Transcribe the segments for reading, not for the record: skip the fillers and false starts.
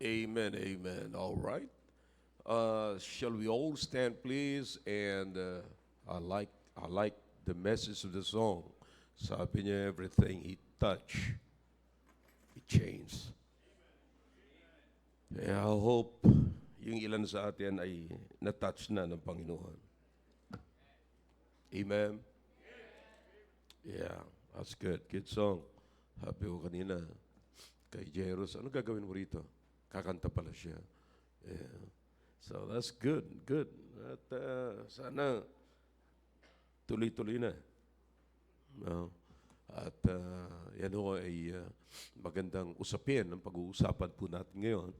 Amen, amen. All right. Shall we all stand, please? And I like the message of the song. Sabi niya, everything he touch, he changed. Kaya I hope yung ilan sa atin ay na-touch na ng Panginoon. Amen. Yeah, that's good. Good song. Happy ko kanina kay Jairus. Ano gagawin mo rito? Kakanta pala siya. Yeah. So that's good, good. At sana tuloy-tuloy na. No? At yan ho ay magandang usapin ang pag-uusapan po natin ngayon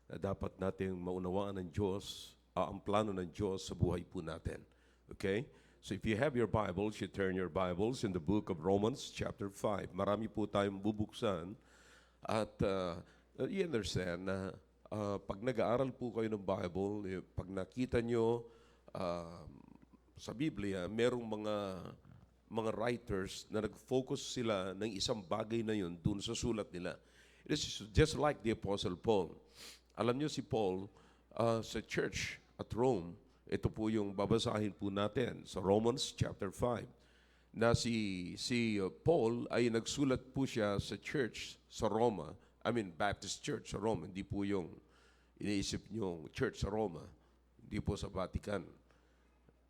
na dapat nating maunawaan ng Diyos, ang plano ng Diyos sa buhay po natin. Okay? So if you have your Bibles, you turn your Bibles in the book of Romans chapter 5. Marami po tayong bubuksan at you understand na pag nag-aaral po kayo ng Bible, pag nakita nyo sa Biblia, merong mga writers na nag-focus sila ng isang bagay na yun dun sa sulat nila. It is just like the Apostle Paul. Alam nyo si Paul sa church at Rome, ito po yung babasahin po natin sa Romans chapter 5 na si Paul ay nagsulat po siya sa church sa Roma, Baptist Church sa Roma, hindi po yung iniisip nyo church sa Roma, hindi po sa Vatican.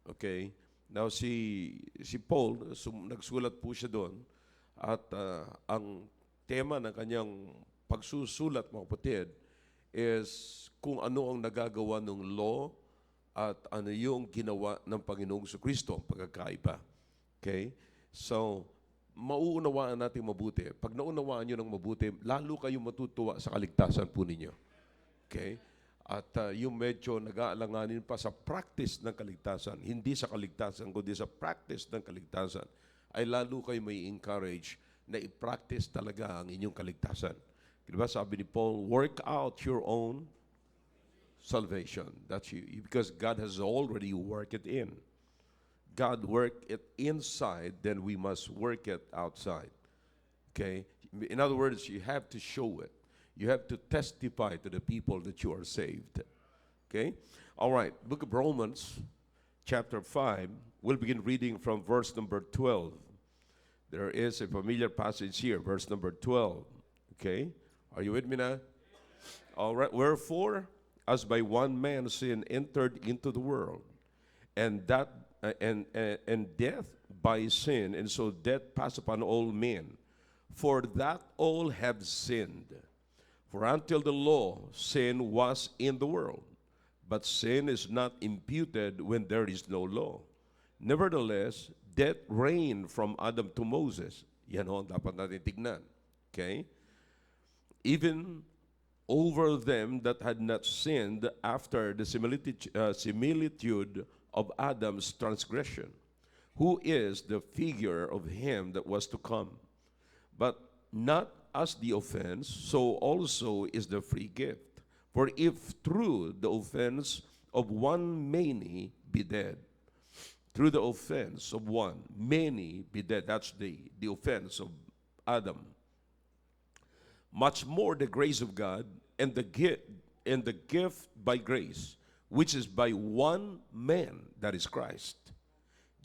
Okay? Now si Paul, nagsulat po siya doon at ang tema ng kanyang pagsusulat mga kapatid is kung ano ang nagagawa ng law at ano yung ginawa ng Panginoong Kristo, ang pagkakaiba. Okay? So, mauunawaan natin mabuti. Pag naunawaan nyo ng mabuti, lalo kayong matutuwa sa kaligtasan po ninyo. Okay? At yung medyo nag-aalanganin pa sa practice ng kaligtasan, hindi sa kaligtasan, kundi sa practice ng kaligtasan, ay lalo kayo may encourage na i-practice talaga ang inyong kaligtasan. Diba sabi ni Paul, work out your own salvation. That's you. Because God has already worked it in. God worked it inside, then we must work it outside. Okay? In other words, you have to show it. You have to testify to the people that you are saved. Okay? All right. Book of Romans, chapter 5. We'll begin reading from verse number 12. There is a familiar passage here, verse number 12. Okay? Are you with me now? All right. Wherefore, as by one man sin entered into the world, and that and death by sin, and so death passed upon all men, for that all have sinned. For until the law, sin was in the world, but sin is not imputed when there is no law. Nevertheless, death reigned from Adam to Moses. Yan ho, dapat natin tignan. Okay? Even over them that had not sinned after the similitude of Adam's transgression, who is the figure of him that was to come. But not as the offense, so also is the free gift. For if through the offense of one many be dead, through the offense of one many be dead, that's the offense of Adam, much more the grace of God and the gift by grace, which is by one man, that is Christ,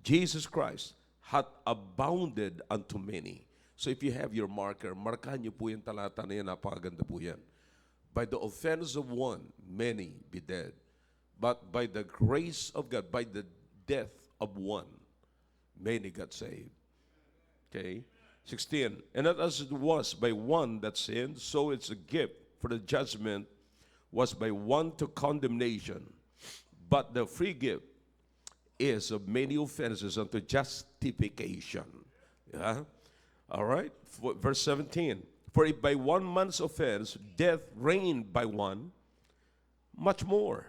Jesus Christ, hath abounded unto many. So if you have your marker, markahan niyo po yung talata na yan, napakaganda po yan. By the offense of one, many be dead. But by the grace of God, by the death of one, many got saved. Okay? 16. And not as it was by one that sinned, so it's a gift. For the judgment was by one to condemnation. But the free gift is of many offenses unto justification. Yeah? All right? Verse 17. For if by one man's offense death reigned by one, much more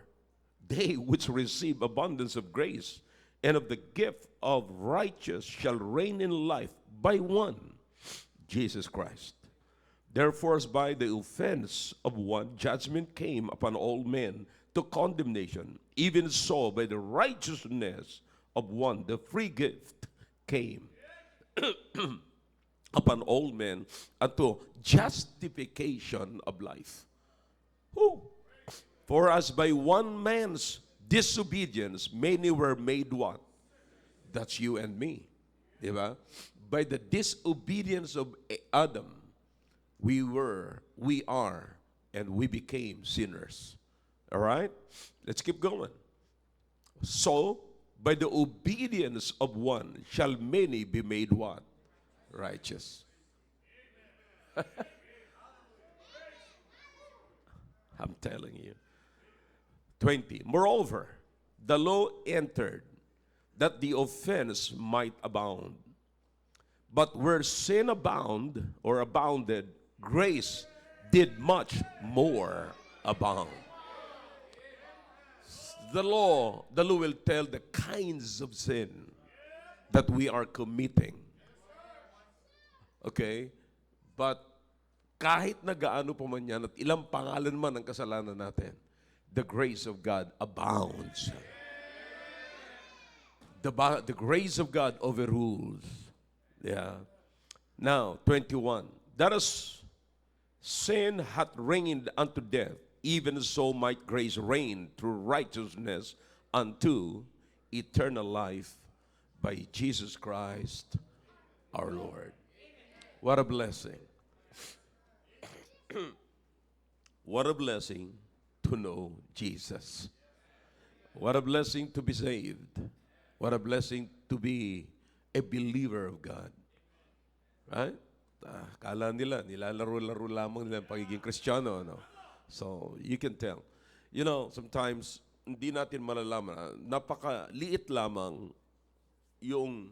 they which receive abundance of grace and of the gift of righteousness shall reign in life by one, Jesus Christ. Therefore, as by the offense of one, judgment came upon all men to condemnation, even so by the righteousness of one, the free gift came upon all men unto justification of life. For as by one man's disobedience, many were made what? That's you and me. Diba? By the disobedience of Adam, we are, and we became sinners. All right? Let's keep going. So, by the obedience of one, shall many be made what? Righteous. I'm telling you. 20. Moreover, the law entered that the offense might abound. But where sin abounded, grace did much more abound. The law will tell the kinds of sin that we are committing. Okay? But kahit na gaano pa man yan at ilang pangalan man ang kasalanan natin, the grace of God abounds. The grace of God overrules. Yeah. Now, 21. That as sin hath reigned unto death, even so might grace reign through righteousness unto eternal life by Jesus Christ our Lord. What a blessing. What a blessing to know Jesus. What a blessing to be saved. What a blessing to be a believer of God. Right? Kala nila, nilalaro-laro lamang nila ang pagiging Kristiyano. No? So, you can tell. You know, sometimes, hindi natin malalaman. Napakaliit lamang yung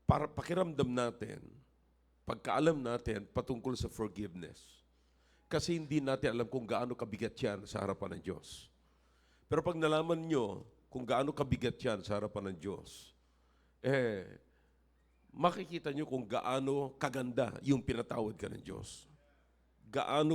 para pakiramdam natin, pagkaalam natin patungkol sa forgiveness. Kasi hindi natin alam kung gaano kabigat yan sa harapan ng Diyos. Pero pag nalaman nyo kung gaano kabigat yan sa harapan ng Diyos, makikita nyo kung gaano kaganda yung pinatawad ka ng Diyos. Gaano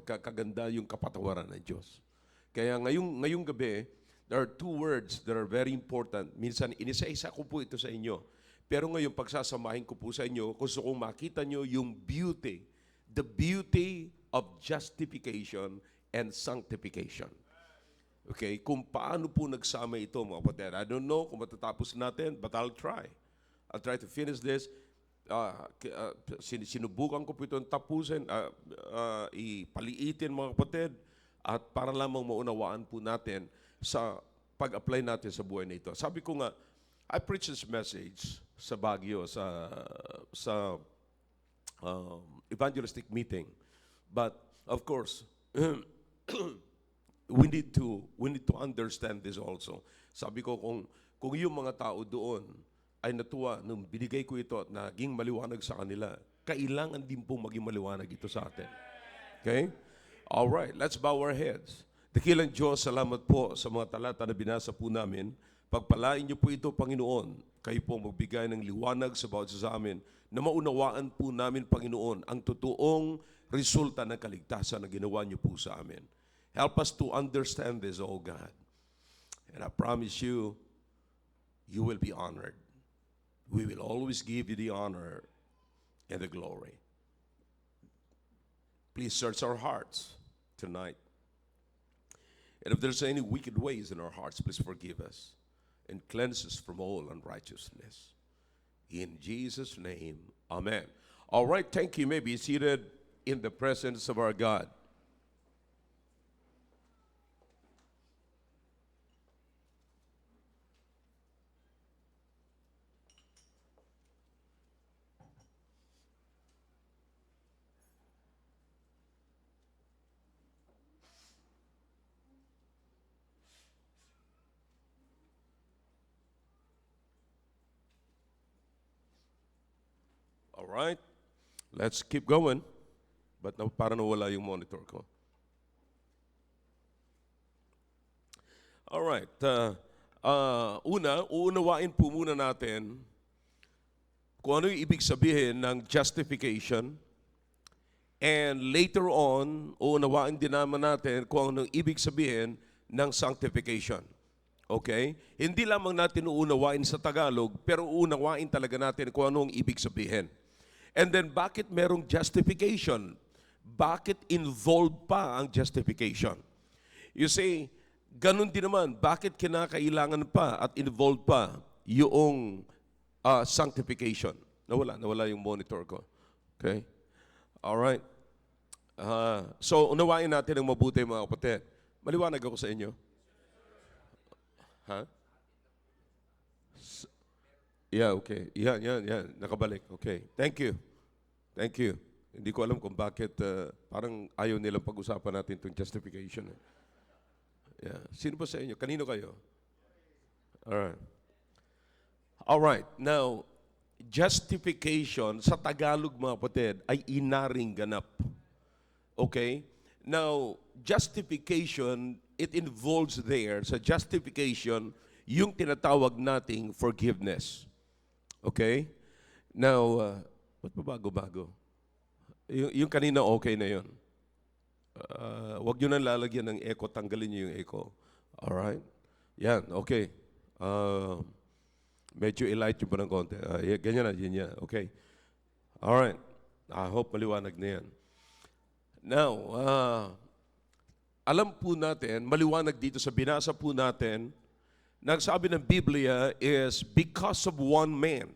kaganda yung kapatawaran ng Diyos. Kaya ngayong gabi, there are two words that are very important. Minsan, inisa-isa ko po ito sa inyo. Pero ngayon, pagsasamahin ko po sa inyo, gusto kong makita nyo yung beauty, the beauty of justification and sanctification. Okay? Kung paano po nagsama ito, mga kapatid. I don't know kung matatapos natin, but I'll try. I'll try to finish this. Sinubukan ko po itong tapusin, ipaliitin, mga kapatid, at para lamang maunawaan po natin sa pag-apply natin sa buhay na ito. Sabi ko nga, I preach this message sa Baguio, sa evangelistic meeting. But, of course, we need to understand this also. Sabi ko, kung yung mga tao doon ay natuwa nung binigay ko ito at naging maliwanag sa kanila, kailangan din po maging maliwanag ito sa atin. Okay? All right, let's bow our heads. Dakilang Diyos, salamat po sa mga talata na binasa po namin. Pagpalain niyo po ito, Panginoon. Kayo po magbigay ng liwanag sa bawat isa sa amin na maunawaan po namin, Panginoon, ang totoong resulta ng kaligtasan na ginawa niyo po sa amin. Help us to understand this, oh God. And I promise you, you will be honored. We will always give you the honor and the glory. Please search our hearts tonight. And if there's any wicked ways in our hearts, please forgive us and cleanse us from all unrighteousness. In Jesus' name, amen. All right, thank you. You may be seated in the presence of our God. All right, let's keep going. But para nawala yung monitor ko. All right, uunawain po muna natin kung ano yung ibig sabihin ng justification. And later on, uunawain din naman natin kung ano yung ibig sabihin ng sanctification. Okay? Hindi lamang natin uunawain sa Tagalog, pero uunawain talaga natin kung ano ang ibig sabihin. And then bakit merong justification? Bakit involved pa ang justification? You see, ganun din naman, bakit kinakailangan pa at involved pa yung sanctification? Nawala yung monitor ko. Okay? Alright. So, unawain natin ang mabuti mga kapatid. Maliwanag ako sa inyo. Ha? Yeah, okay. Yan. Nakabalik. Okay. Thank you. Hindi ko alam kung bakit parang ayaw nilang pag-usapan natin itong justification. Yeah. Sino ba sa inyo? Kanino kayo? Alright. Now, justification sa Tagalog mga kapatid ay inaring ganap. Okay? Now, justification, it involves there, sa justification, yung tinatawag nating forgiveness. Okay? Now, ba't pa bago-bago? Yung kanina okay na yun. Huwag nyo nang lalagyan ng echo, tanggalin nyo yung echo. Alright? Yan, okay. Medyo i-light nyo pa ng konti. Ganyan na. Okay. Alright. I hope maliwanag na yan. Now, alam po natin, maliwanag dito sa binasa po natin, nagsabi ng Biblia is because of one man.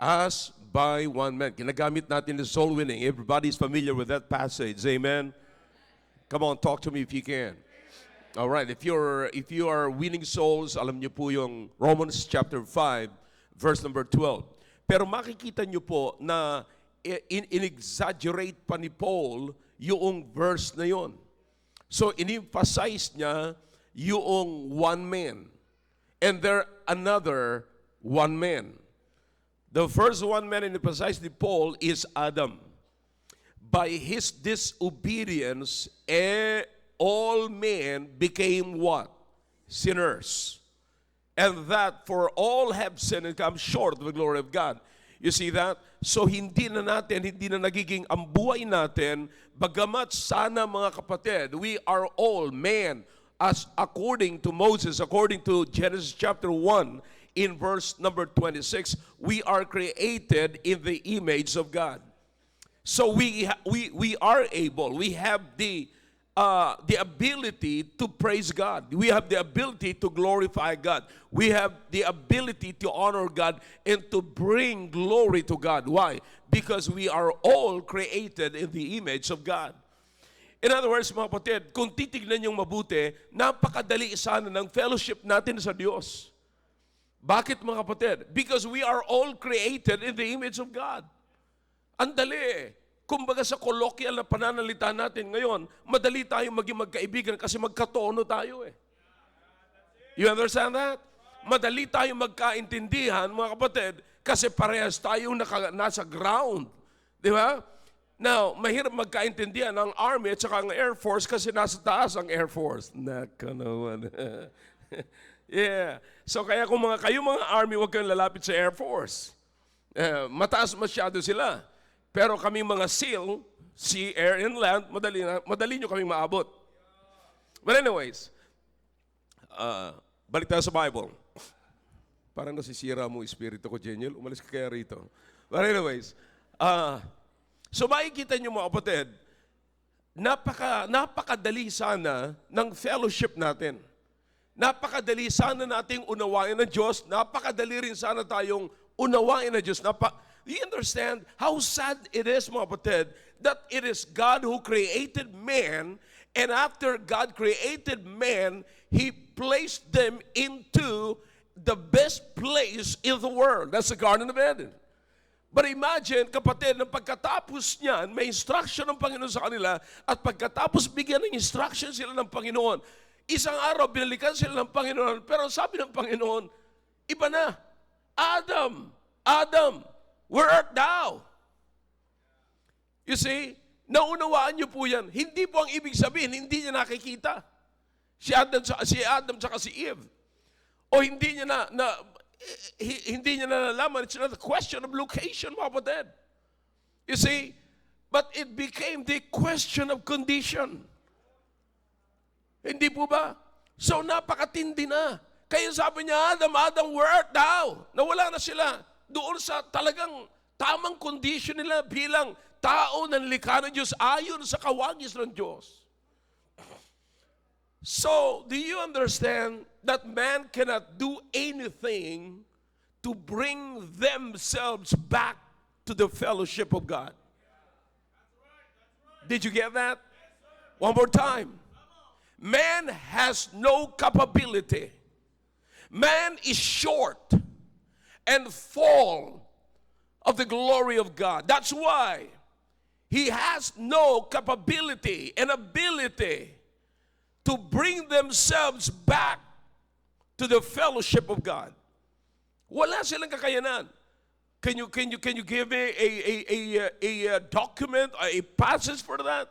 As by one man. Ginagamit natin the soul winning. Everybody's familiar with that passage. Amen? Come on, talk to me if you can. All right, if you are winning souls, alam niyo po yung Romans chapter 5, verse number 12. Pero makikita niyo po na in-exaggerate pa ni Paul yung verse na yon. So, in-emphasize niya yung one man. And there another one man. The first one man in-emphasized ni Paul is Adam. By his disobedience, all men became what? Sinners. And that for all have sinned and come short of the glory of God. You see that? So hindi na nagiging ang buhay natin, bagamat sana mga kapatid, we are all men, as according to Moses, according to Genesis chapter 1, in verse number 26, we are created in the image of God. So we are able, we have the ability to praise God. We have the ability to glorify God. We have the ability to honor God and to bring glory to God. Why? Because we are all created in the image of God. In other words, mga kapatid, kung titignan yung mabuti, napakadali sana ng fellowship natin sa Diyos. Bakit mga kapatid? Because we are all created in the image of God. Ang dali. Kumbaga sa colloquial na pananalita natin ngayon, madali tayong maging magkaibigan kasi magkatono tayo eh. You understand that? Madali tayong magkaintindihan, mga kapatid, kasi parehas tayong nasa ground. Di ba? Now, mahirap magkaintindihan ang Army at saka ang Air Force kasi nasa taas ang Air Force. Naka naman. Yeah. So kaya kung kayo mga Army, huwag kayong lalapit sa Air Force. Mataas masyado sila. Pero kami mga SEAL, Sea, Air, and Land, madali nyo kaming maabot. But anyways, balik tayo sa Bible. Parang nasisira mo espiritu ko, Geniel. Umalis ka kaya rito. But anyways, so makikita nyo mga kapatid, napakadali sana ng fellowship natin. Napakadali sana nating unawain ng Diyos. Napakadali rin sana tayong unawain ng Diyos. Do you understand how sad it is, mga kapatid, that it is God who created man, and after God created man, He placed them into the best place in the world. That's the Garden of Eden. But imagine, kapatid, na pagkatapos niyan, may instruction ng Panginoon sa kanila, at pagkatapos bigyan ng instruction sila ng Panginoon, isang araw binalikan sila ng Panginoon, pero sabi ng Panginoon, iba na. Adam, where art thou? You see, naunawaan niyo po yan. Hindi po ang ibig sabihin, hindi niya nakikita. Si Adam saka si Eve. O hindi niya hindi niya nalalaman. It's not a question of location, mga kapatid. You see, but it became the question of condition. Hindi po ba? So napakatindi na. Kaya sabi niya, Adam, where art thou? Nawala na sila doon sa talagang tamang condition nila bilang tao na nilikha ng Diyos ayon sa kawagis ng Diyos. So, do you understand that man cannot do anything to bring themselves back to the fellowship of God? Did you get that? One more time. Man has no capability. Man is short and full of the glory of God. That's why he has no capability and ability to bring themselves back to the fellowship of God. Wala silang kakayanan. Can you give me a document, a passage for that?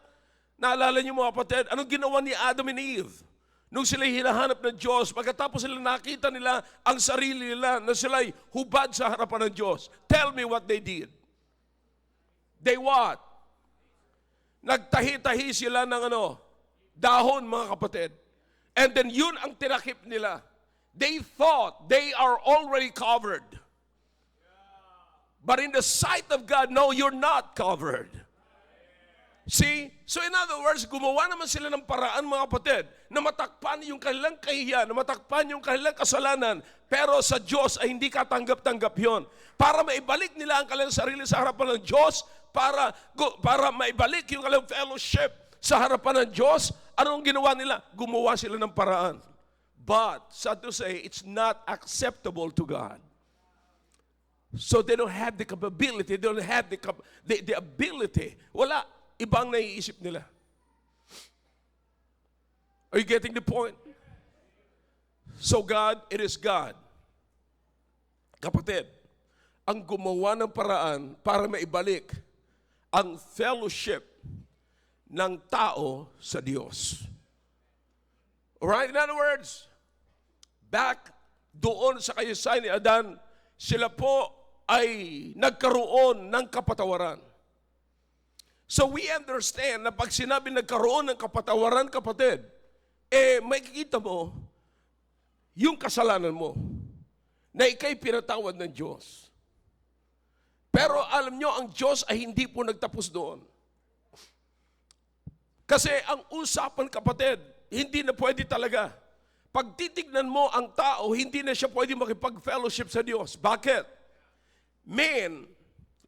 Naalala niyo mga kapatid, anong ginawa ni Adam and Eve? Nung sila'y hinahanap ng Diyos, pagkatapos sila nakita nila ang sarili nila na sila'y hubad sa harapan ng Diyos. Tell me what they did. They what? Nagtahi-tahi sila ng dahon mga kapatid. And then yun ang tinakip nila. They thought they are already covered. But in the sight of God, no, you're not covered. See? So in other words, gumawa naman sila ng paraan mga kapatid na matakpan yung kanilang kahihiyan, na matakpan yung kanilang kasalanan, pero sa Diyos ay hindi katanggap-tanggap yon. Para maibalik nila ang kanilang sarili sa harapan ng Diyos, para maibalik yung kanilang fellowship sa harapan ng Diyos, anong ginawa nila? Gumawa sila ng paraan. But, sad to say, it's not acceptable to God. So they don't have the capability, they don't have the ability. Wala. Ibang naiisip nila. Are you getting the point? So God, it is God. Kapatid, ang gumawa ng paraan para maibalik ang fellowship ng tao sa Diyos. Alright? In other words, back doon sa kasaysayan ni Adan, sila po ay nagkaroon ng kapatawaran. So we understand na pag sinabi nagkaroon ng kapatawaran, kapatid, makikita mo yung kasalanan mo na ikay pinatawad ng Diyos. Pero alam nyo, ang Diyos ay hindi po nagtapos doon. Kasi ang usapan, kapatid, hindi na pwede talaga. Pag titignan mo ang tao, hindi na siya pwede makipag-fellowship sa Diyos. Bakit? Man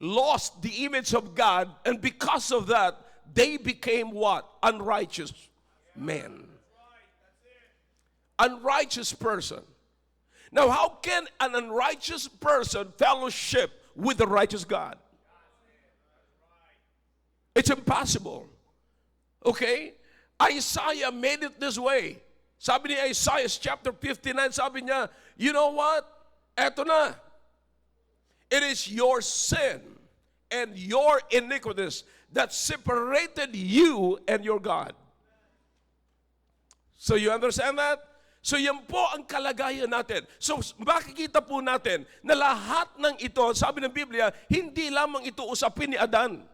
lost the image of God, and because of that, they became what? Unrighteous men. Unrighteous person. Now, how can an unrighteous person fellowship with the righteous God? It's impossible. Okay? Isaiah made it this way. Sabi ni Isaiah chapter 59, sabi niya, you know what? Eto na. It is your sin and your iniquities that separated you and your God. So you understand that? So yan po ang kalagayan natin. So makikita po natin na lahat ng ito, sabi ng Biblia, hindi lamang ito usapin ni Adan.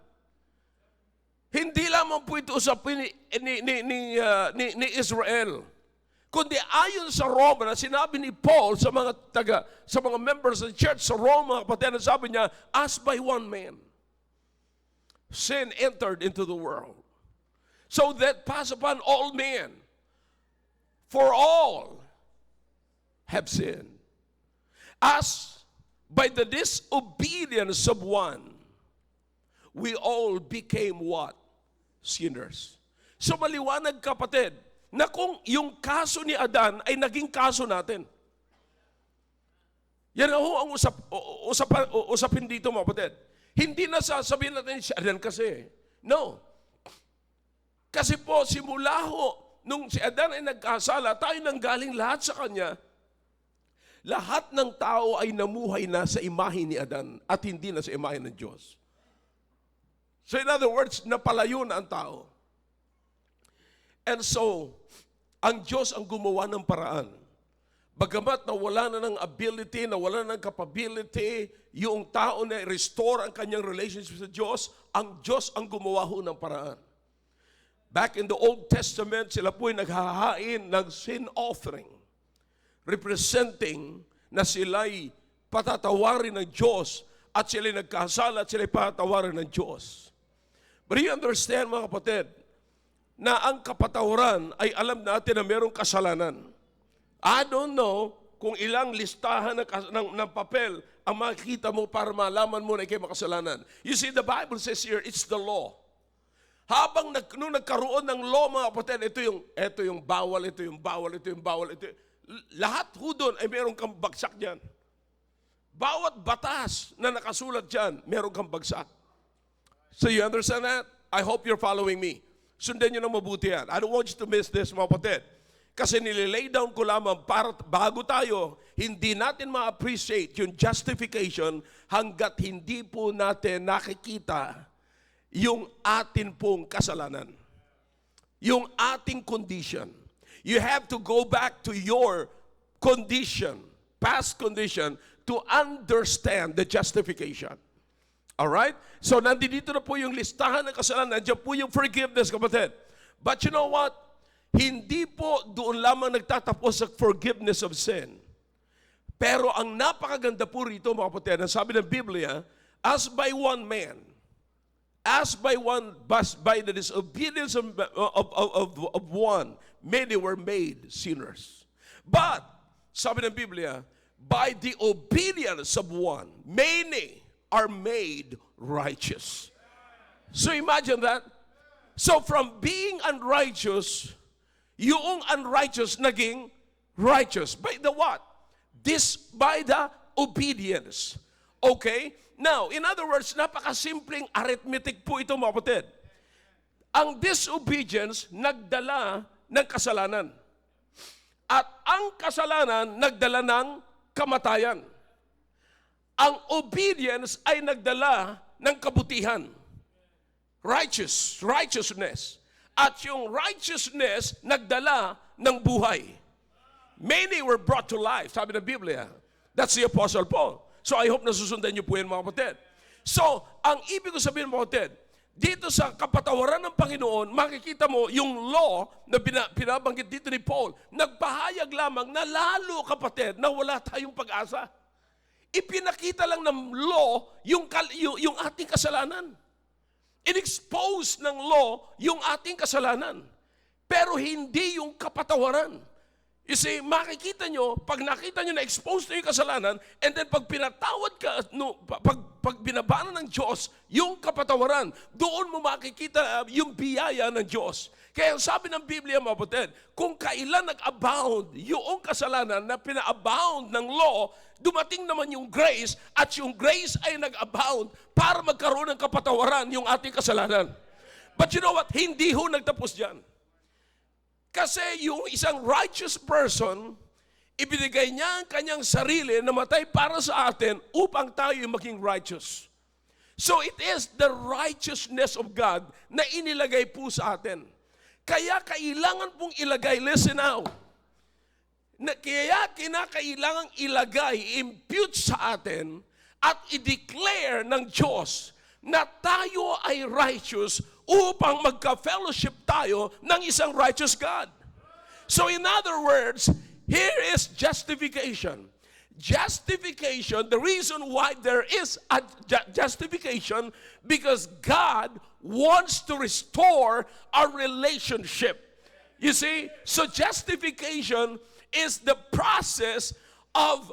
Hindi lamang po ito usapin ni Israel. Kundi ayon sa Roma na sinabi ni Paul sa mga members of the church sa Roma, kapatid, na sabi niya, as by one man, sin entered into the world. So that pass upon all men, for all have sinned. As by the disobedience of one, we all became what? Sinners. So maliwanag, kapatid, na kung yung kaso ni Adan ay naging kaso natin. Yan ang usapin dito, mga kapatid. Hindi na sasabihin natin si Adan kasi. No. Kasi po, simula nung si Adan ay nagkasala, tayo nanggaling lahat sa kanya. Lahat ng tao ay namuhay na sa imahe ni Adan at hindi na sa imahe ng Diyos. So in other words, napalayo na ang tao. And so, ang Diyos ang gumawa ng paraan. Bagamat na wala na ng ability, na wala na ng capability, yung tao na restore ang kanyang relationship sa Diyos ang gumawa ho ng paraan. Back in the Old Testament, sila po ay naghahain ng sin offering, representing na sila'y patatawarin ng Diyos at sila'y nagkasala at sila'y patawaran ng Diyos. But you understand, mga kapatid, na ang kapatawaran ay alam natin na mayroong kasalanan. I don't know kung ilang listahan ng papel ang makikita mo para malaman mo na ikay makasalanan. You see, the Bible says here, it's the law. Habang nung nagkaroon ng law, mga kapatid, ito yung bawal, ito yung bawal, ito yung bawal, ito. Lahat ho doon ay meron kang bagsak dyan. Bawat batas na nakasulat dyan, meron kang bagsak. So you understand that? I hope you're following me. Sundan nyo na mabuti yan. I don't want you to miss this, mga kapatid. Kasi nililay down ko lamang para bago tayo, hindi natin ma-appreciate yung justification hanggat hindi po natin nakikita yung atin pong kasalanan. Yung ating condition. You have to go back to your condition, past condition, to understand the justification. Alright? So nandito na po yung listahan ng kasalanan. Nandiyan po yung forgiveness, kapatid. But you know what? Hindi po doon lamang nagtatapos sa forgiveness of sin. Pero ang napakaganda po rito, mga kapatid, ang sabi ng Biblia, as by the disobedience of one, many were made sinners. But, sabi ng Biblia, by the obedience of one, many are made righteous. So imagine that. So from being unrighteous, yung unrighteous naging righteous. By the what? By the obedience. Okay? Now, in other words, napakasimpleng arithmetic po ito, mga kapatid. Ang disobedience nagdala ng kasalanan. At ang kasalanan nagdala ng kamatayan. Ang obedience ay nagdala ng kabutihan. Righteousness. At yung righteousness nagdala ng buhay. Many were brought to life, sabi ng Biblia. That's the Apostle Paul. So I hope nasusundan niyo po yan, mga kapatid. So, ang ibig ko sabihin, mga kapatid, dito sa kapatawaran ng Panginoon, makikita mo yung law na pinabanggit dito ni Paul, nagpahayag lamang na lalo, kapatid, na wala tayong pag-asa. Ipinakita lang ng law yung ating kasalanan. In-expose ng law yung ating kasalanan. Pero hindi yung kapatawaran. You see, makikita nyo, pag nakita nyo na exposed na yung kasalanan, and then pag pinatawad ka, pag binabana ng Diyos, yung kapatawaran, doon mo makikita yung biyaya ng Diyos. Kaya sabi ng Biblia, mga kapatid, kung kailan nag-abound yung kasalanan na pina-abound ng law, dumating naman yung grace, at yung grace ay nag-abound para magkaroon ng kapatawaran yung ating kasalanan. But you know what? Hindi ho nagtapos dyan. Kasi yung isang righteous person, ibinigay niya ang kanyang sarili na matay para sa atin upang tayo maging righteous. So it is the righteousness of God na inilagay po sa atin. Kaya kailangan pong ilagay, listen now, kaya kinakailangan ilagay, impute sa atin at i-declare ng Diyos na tayo ay righteous upang magka-fellowship tayo ng isang righteous God. So in other words, here is justification. Justification, the reason why there is a justification, because God wants to restore our relationship. You see, so justification is the process of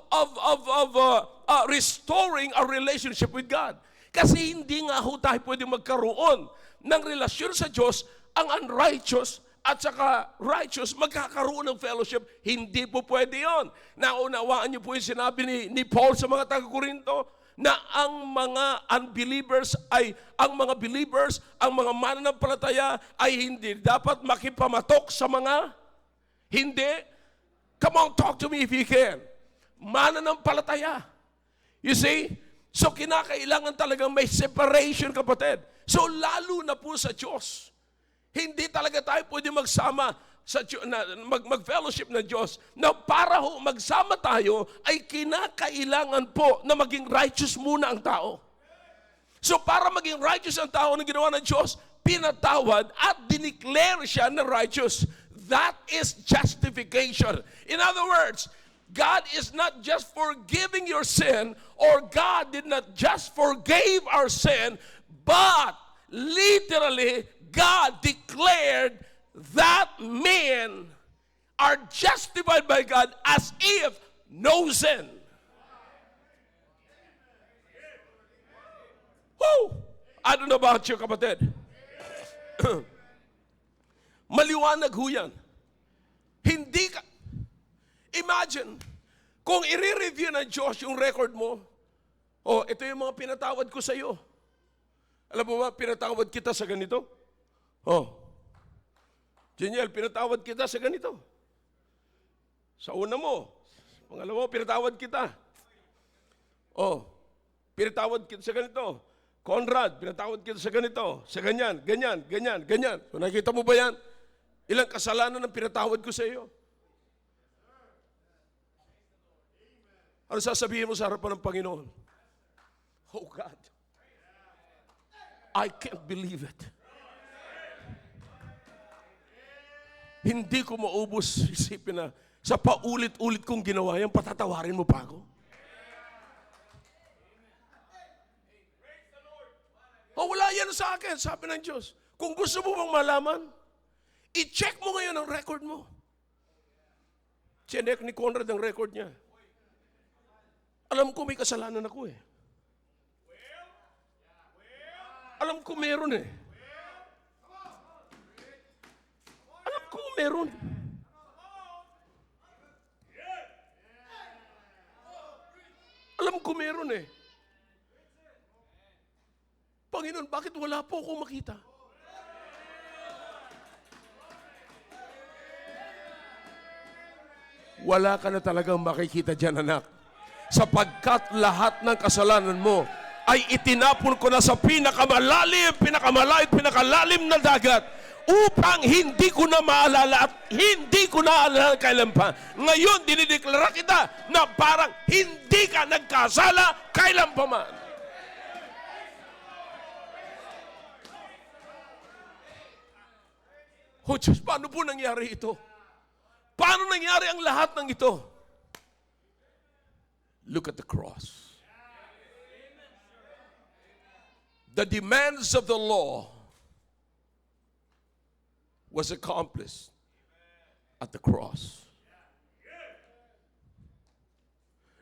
restoring our relationship with God. Kasi hindi nga ho tayo pwede magkaroon ng relasyon sa Diyos, ang unrighteous at saka righteous magkakaroon ng fellowship. Hindi po pwede yun. Naunawaan niyo po yung sinabi ni Paul sa mga taga-Korinto na ang mga unbelievers ang mga believers, ang mga mananampalataya ay hindi dapat makipamatok sa mga hindi. Come on, talk to me if you can. Mananampalataya. You see? So kinakailangan talagang may separation, kapatid. So lalo na po sa Diyos. Hindi talaga tayo pwede magsama sa mag-fellowship ng Diyos. Na para ho magsama tayo ay kinakailangan po na maging righteous muna ang tao. So para maging righteous ang tao na ginawa ng Diyos, pinatawad at dineclare siya na righteous. That is justification. In other words, God is not just forgiving your sin, or God did not just forgive our sin, but literally God declared that men are justified by God as if no sin. Woo! I don't know about you, kapatid. Maliwanag ho yan. Hindi ka, imagine, kung i-review ng Diyos yung record mo, ito yung mga pinatawad ko sa iyo. Alam mo ba, pinatawad kita sa ganito? Jeniel, pinatawad kita sa ganito. Sa una mo, pangalawa mo, pinatawad kita. Pinatawad kita sa ganito. Conrad, pinatawad kita sa ganito. Sa ganyan, ganyan, ganyan, ganyan. So nakita mo ba yan? Ilang kasalanan ang pinatawad ko sa iyo? Ano sasabihin mo sa harapan ng Panginoon? Oh God, I can't believe it. Hindi ko maubos isipin na sa paulit-ulit kong ginawa yan, patatawarin mo pa ako? Wala yan sa akin, sabi ng Diyos. Kung gusto mo bang malaman, i-check mo ngayon ang record mo. Chinek ni Conrad ang record niya. Alam ko may kasalanan ako eh. Alam ko meron eh. Alam ko meron. Alam ko meron eh. Panginoon, bakit wala po akong makita? Wala ka na talagang makikita dyan, anak. Sapagkat lahat ng kasalanan mo ay itinapon ko na sa pinakalalim na dagat upang hindi ko na maalala at hindi ko na alala kailan pa. Ngayon, dinideklara kita na parang hindi ka nagkasala kailan pa man. Diyos, paano po nangyari ito? Paano nangyari ang lahat ng ito? Look at the cross. The demands of the law was accomplished at the cross.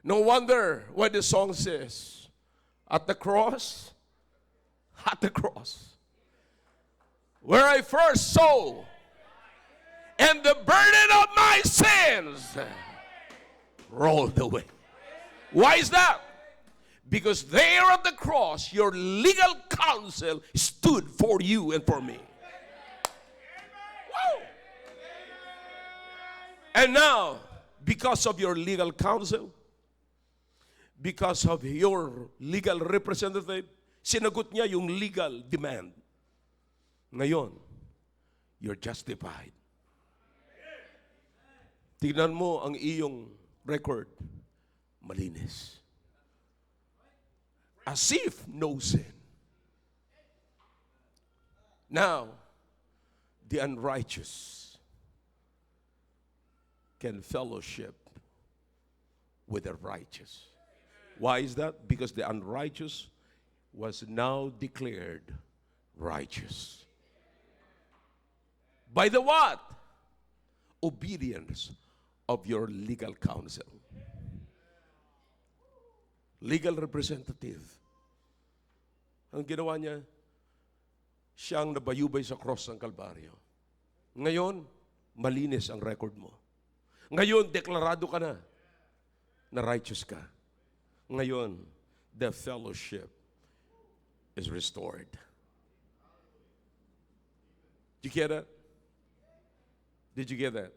No wonder why the song says, at the cross, where I first saw, and the burden of my sins rolled away. Why is that? Because there at the cross, your legal counsel stood for you and for me. Woo! And now, because of your legal counsel, because of your legal representative, sinagot niya yung legal demand. Ngayon, you're justified. Tignan mo ang iyong record, malinis. As if no sin. Now, the unrighteous can fellowship with the righteous. Why is that? Because the unrighteous was now declared righteous. By the what? Obedience of your legal counsel. Legal representative. Ang ginawa niya, siyang nabayubay sa cross ng Kalbaryo. Ngayon, malinis ang record mo. Ngayon, deklarado ka na righteous ka. Ngayon, the fellowship is restored. Did you get that? Did you get that?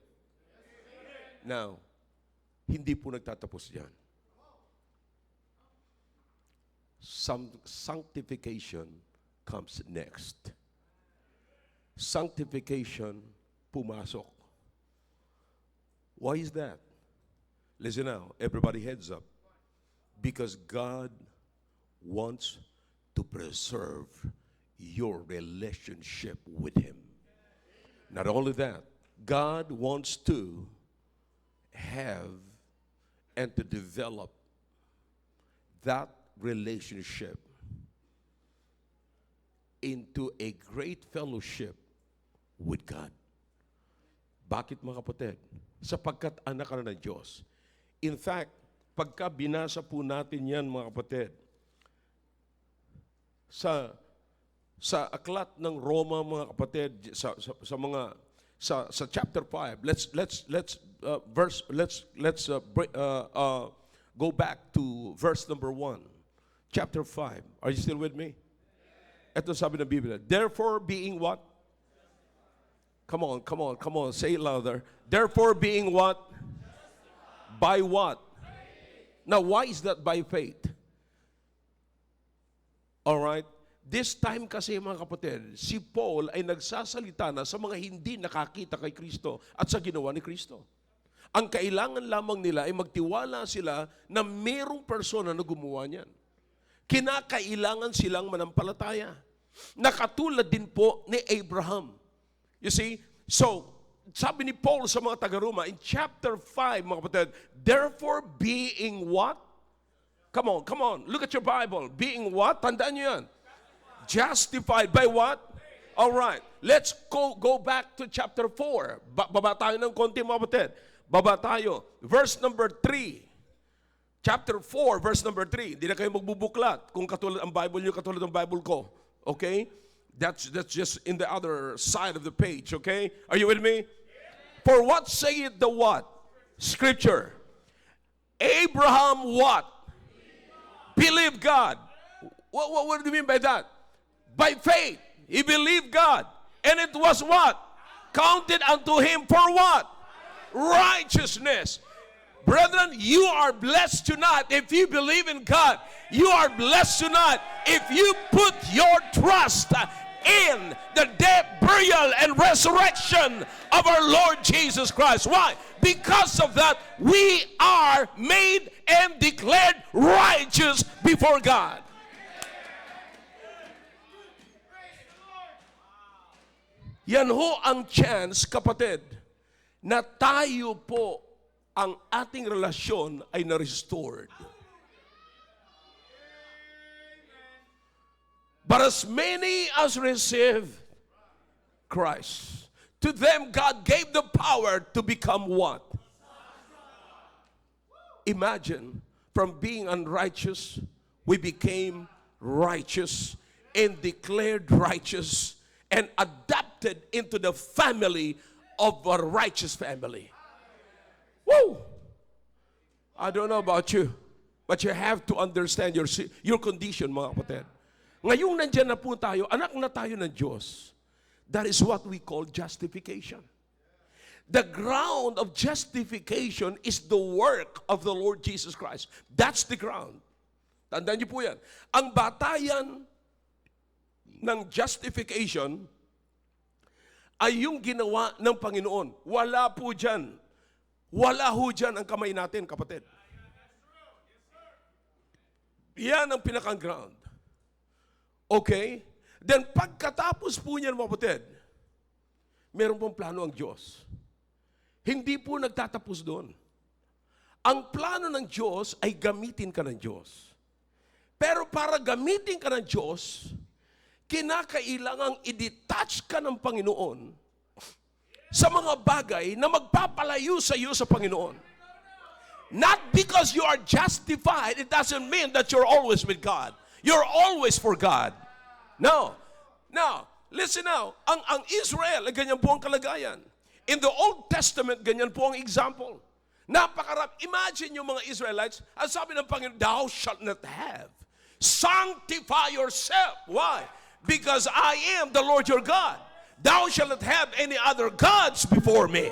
Now, hindi po nagtatapos yan. Sanctification comes next. Sanctification pumasok. Why is that? Listen now, everybody heads up. Because God wants to preserve your relationship with Him. Not only that, God wants to have and to develop that relationship into a great fellowship with God. Bakit mga kapatid? Sapagkat anak ka na ng Diyos. In fact, pagka binasa po natin yan mga kapatid, sa aklat ng Roma mga kapatid, sa chapter 5, let's go back to verse number 1. Chapter 5. Are you still with me? Ito sabi ng Biblia. Therefore being what? Come on, say it louder. Therefore being what? By what? Now, why is that by faith? All right? This time kasi mga kapatid, si Paul ay nagsasalita na sa mga hindi nakakita kay Kristo at sa ginawa ni Kristo. Ang kailangan lamang nila ay magtiwala sila na mayroong persona na gumawa niyan. Kinakailangan silang manampalataya. Nakatulad din po ni Abraham. You see? So, sabi ni Paul sa mga taga-Roma in chapter 5, mga kapatid, therefore being what? Come on. Look at your Bible. Being what? Tandaan niyo yan. Justified by what? All right. Let's go back to chapter 4. Baba tayo ng konti, mga kapatid. Baba tayo. Verse number 3. Chapter 4, verse number 3. Hindi na kayo magbubuklat kung katulad ang Bible niyo, katulad ng Bible ko. Okay? That's just in the other side of the page, okay? Are you with me? For what saith the what? Scripture. Abraham what? Believed God. What do you mean by that? By faith, he believed God. And it was what? Counted unto him for what? Righteousness. Brethren, you are blessed tonight if you believe in God. You are blessed tonight if you put your trust in the death, burial, and resurrection of our Lord Jesus Christ. Why? Because of that, we are made and declared righteous before God. Yan ho ang chance, kapatid, na tayo po ang ating relasyon ay na-restored. But as many as receive Christ, to them God gave the power to become what? Imagine, from being unrighteous, we became righteous and declared righteous and adopted into the family of a righteous family. Woo! I don't know about you, but you have to understand your condition, mga kapatid. Ngayong nandyan na po tayo, anak na tayo ng Diyos. That is what we call justification. The ground of justification is the work of the Lord Jesus Christ. That's the ground. Tandaan niyo po yan. Ang batayan ng justification ay yung ginawa ng Panginoon. Wala po dyan. Wala ho dyan ang kamay natin, kapatid. Yan ang pinakang ground. Okay? Then pagkatapos po niyan, mga kapatid, meron pong plano ang Diyos. Hindi po nagtatapos doon. Ang plano ng Diyos ay gamitin ka ng Diyos. Pero para gamitin ka ng Diyos, kinakailangang i-detach ka ng Panginoon sa mga bagay na magpapalayo sa iyo sa Panginoon. Not because you are justified, it doesn't mean that you're always with God. You're always for God. No. Now, listen now. Ang Israel, ganyan po ang kalagayan. In the Old Testament, ganyan po ang example. Napakarap. Imagine yung mga Israelites, ang sabi ng Panginoon, thou shalt not have. Sanctify yourself. Why? Because I am the Lord your God. Thou shalt not have any other gods before me.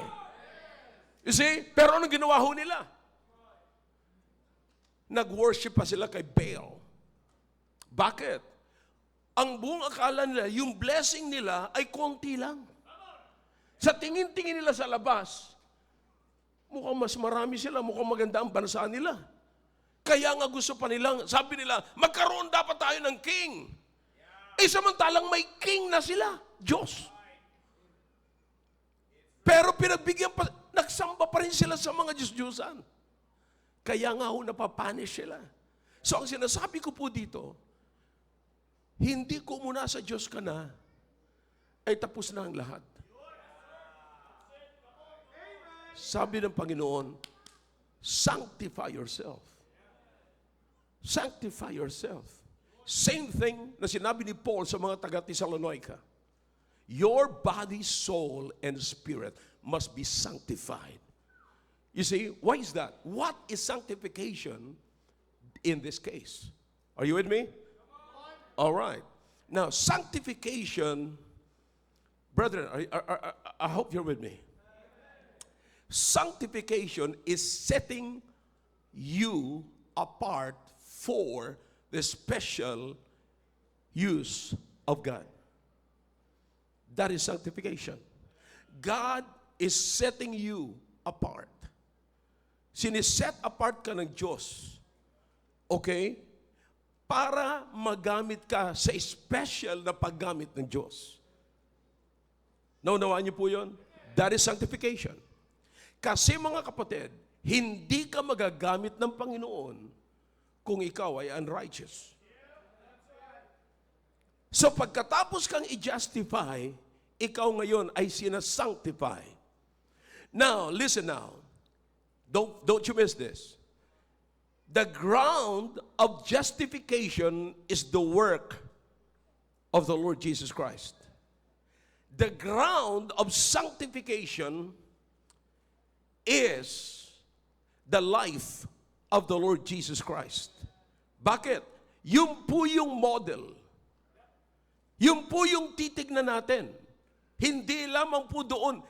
You see? Pero anong ginawa ho nila? Nag-worship pa sila kay Baal. Bakit? Ang buong akala nila, yung blessing nila ay konti lang. Sa tingin-tingin nila sa labas, mukhang mas marami sila, mukhang maganda ang bansa nila. Kaya nga gusto pa nilang, sabi nila, magkaroon dapat tayo ng king. Samantalang may king na sila, Diyos. Pero pinagbigyan pa, nagsamba pa rin sila sa mga Diyos-Diyusan. Kaya nga ho napapanish sila. So ang sinasabi ko po dito, hindi ko muna sa Diyos ka na, ay tapos na ang lahat. Sabi ng Panginoon, sanctify yourself. Sanctify yourself. Same thing na sinabi ni Paul sa mga taga-Thessalonica. Your body, soul, and spirit must be sanctified. You see, why is that? What is sanctification in this case? Are you with me? All right. Now, sanctification, brethren, I hope you're with me. Sanctification is setting you apart for the special use of God. That is sanctification. God is setting you apart. Siniset apart ka ng Diyos. Okay? Para magamit ka sa special na paggamit ng Diyos. Naunawaan niyo po yun? That is sanctification. Kasi mga kapatid, hindi ka magagamit ng Panginoon kung ikaw ay unrighteous. So pagkatapos kang i-justify, ikaw ngayon ay sinasanctify. Now, listen now. Don't you miss this. The ground of justification is the work of the Lord Jesus Christ. The ground of sanctification is the life of the Lord Jesus Christ. Bakit? Yun po yung model. Yun po yung titignan natin. Hindi lamang po doon.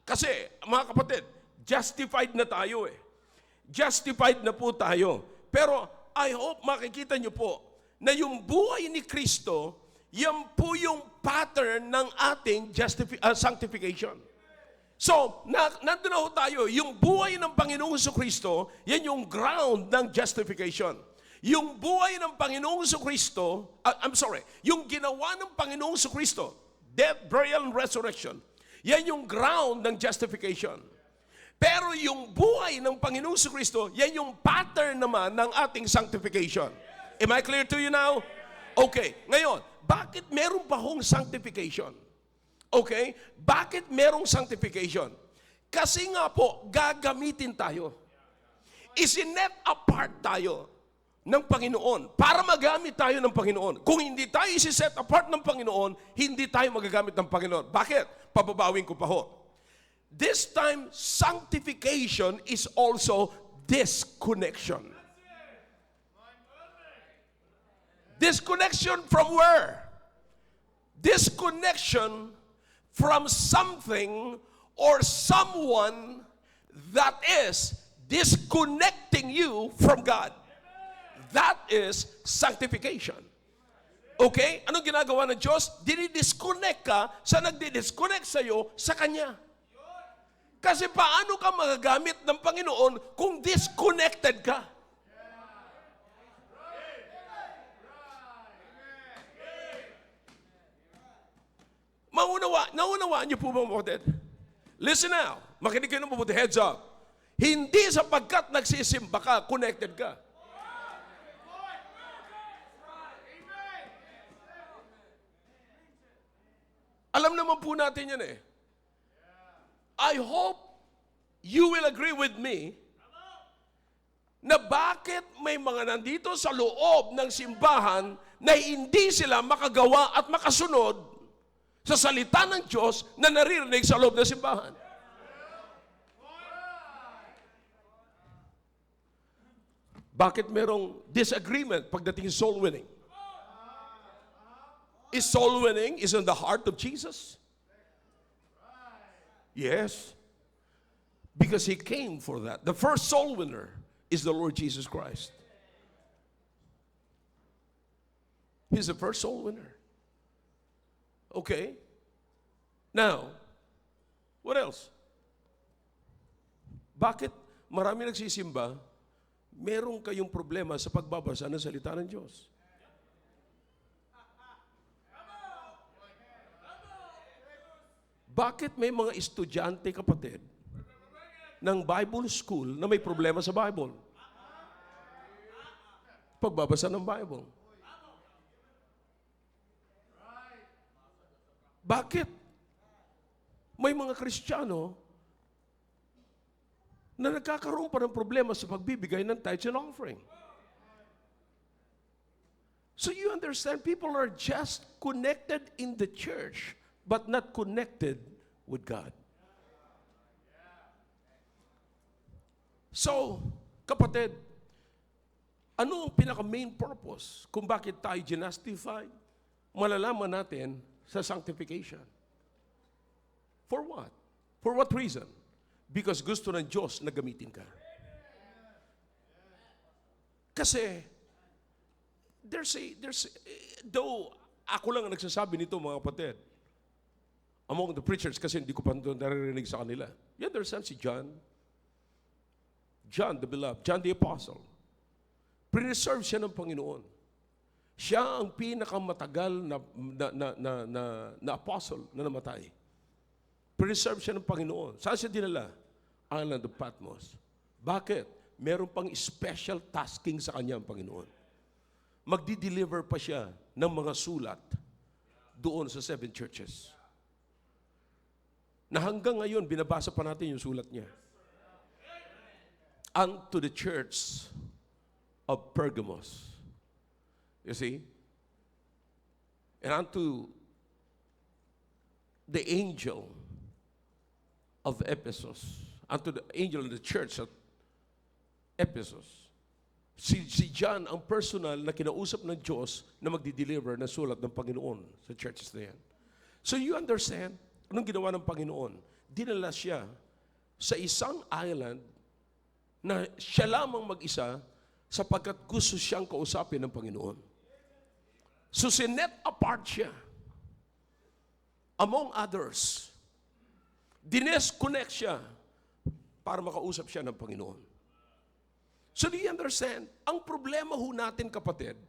Kasi, mga kapatid, justified na tayo eh. Justified na po tayo. Pero, I hope makikita nyo po na yung buhay ni Kristo, yan po yung pattern ng ating sanctification. So, nandun na ho tayo, yung buhay ng Panginoong Jesucristo, yan yung ground ng justification. Yung buhay ng Panginoong Jesucristo, yung ginawa ng Panginoong Jesucristo, death, burial, and resurrection, yan yung ground ng justification. Pero yung buhay ng Panginoong Jesucristo, yan yung pattern naman ng ating sanctification. Am I clear to you now? Okay, ngayon, bakit meron pa hong sanctification? Okay? Bakit merong sanctification? Kasi nga po, gagamitin tayo. Isinet apart tayo ng Panginoon para magamit tayo ng Panginoon. Kung hindi tayo isi-set apart ng Panginoon, hindi tayo magagamit ng Panginoon. Bakit? Pababawin ko pa ho. This time, sanctification is also disconnection. Disconnection from where? Disconnection from something or someone that is disconnecting you from God. That is sanctification. Okay? Anong ginagawa ng Diyos? Dinidisconnect ka sa nagdi-disconnect sa'yo sa Kanya. Kasi paano ka magagamit ng Panginoon kung disconnected ka? Naunawaan niyo po ba mga? Listen now. Makinig kayo ng mabuti. Heads up. Hindi sapagkat nagsisimba ka, connected ka. Alam naman po natin yan eh. I hope you will agree with me na bakit may mga nandito sa loob ng simbahan na hindi sila makagawa at makasunod sa salita ng Diyos na naririnig sa loob ng simbahan. Bakit merong disagreement pagdating sa soul winning? Is soul winning is in the heart of Jesus? Yes. Because He came for that. The first soul winner is the Lord Jesus Christ. He's the first soul winner. Okay. Now, what else? Bakit marami nagsisimba, meron kayong problema sa pagbabasa ng salita ng Diyos? Bakit may mga estudyante, kapatid, ng Bible school na may problema sa Bible? pagbabasa ng Bible. Bakit? May mga Kristiyano na nagkakaroon pa ng problema sa pagbibigay ng tithes and offering. So you understand, people are just connected in the church, but not connected with God. So, kapatid, ano ang pinaka-main purpose kung bakit tayo justify? Malalaman natin sa sanctification. For what? For what reason? Because gusto ng Diyos na gamitin ka. Kasi, though ako lang ang nagsasabi nito mga kapatid, among the preachers kasi hindi ko pa naririnig sa kanila. You understand si John? John the beloved, John the apostle. Preserve siya ng Panginoon. Siya ang pinakamatagal na apostle na namatay. Preserve siya ng Panginoon. Saan siya dinala? Island of Patmos. Bakit? Meron pang special tasking sa kanya ang Panginoon. Magdi-deliver pa siya ng mga sulat doon sa 7 churches. Na hanggang ngayon, binabasa pa natin yung sulat niya. Unto the church of Pergamos. You see? And unto the angel of Ephesus. Unto the angel of the church of Ephesus. Si John ang personal na kinausap ng Diyos na magdi-deliver ng sulat ng Panginoon sa churches na yan. So you understand, anong ginawa ng Panginoon? Dinala siya sa isang island na siya lamang mag-isa sapagkat gusto siyang kausapin ng Panginoon. So sinet apart siya among others. Dinesconnect siya para makausap siya ng Panginoon. So do you understand? Ang problema ho natin, kapatid,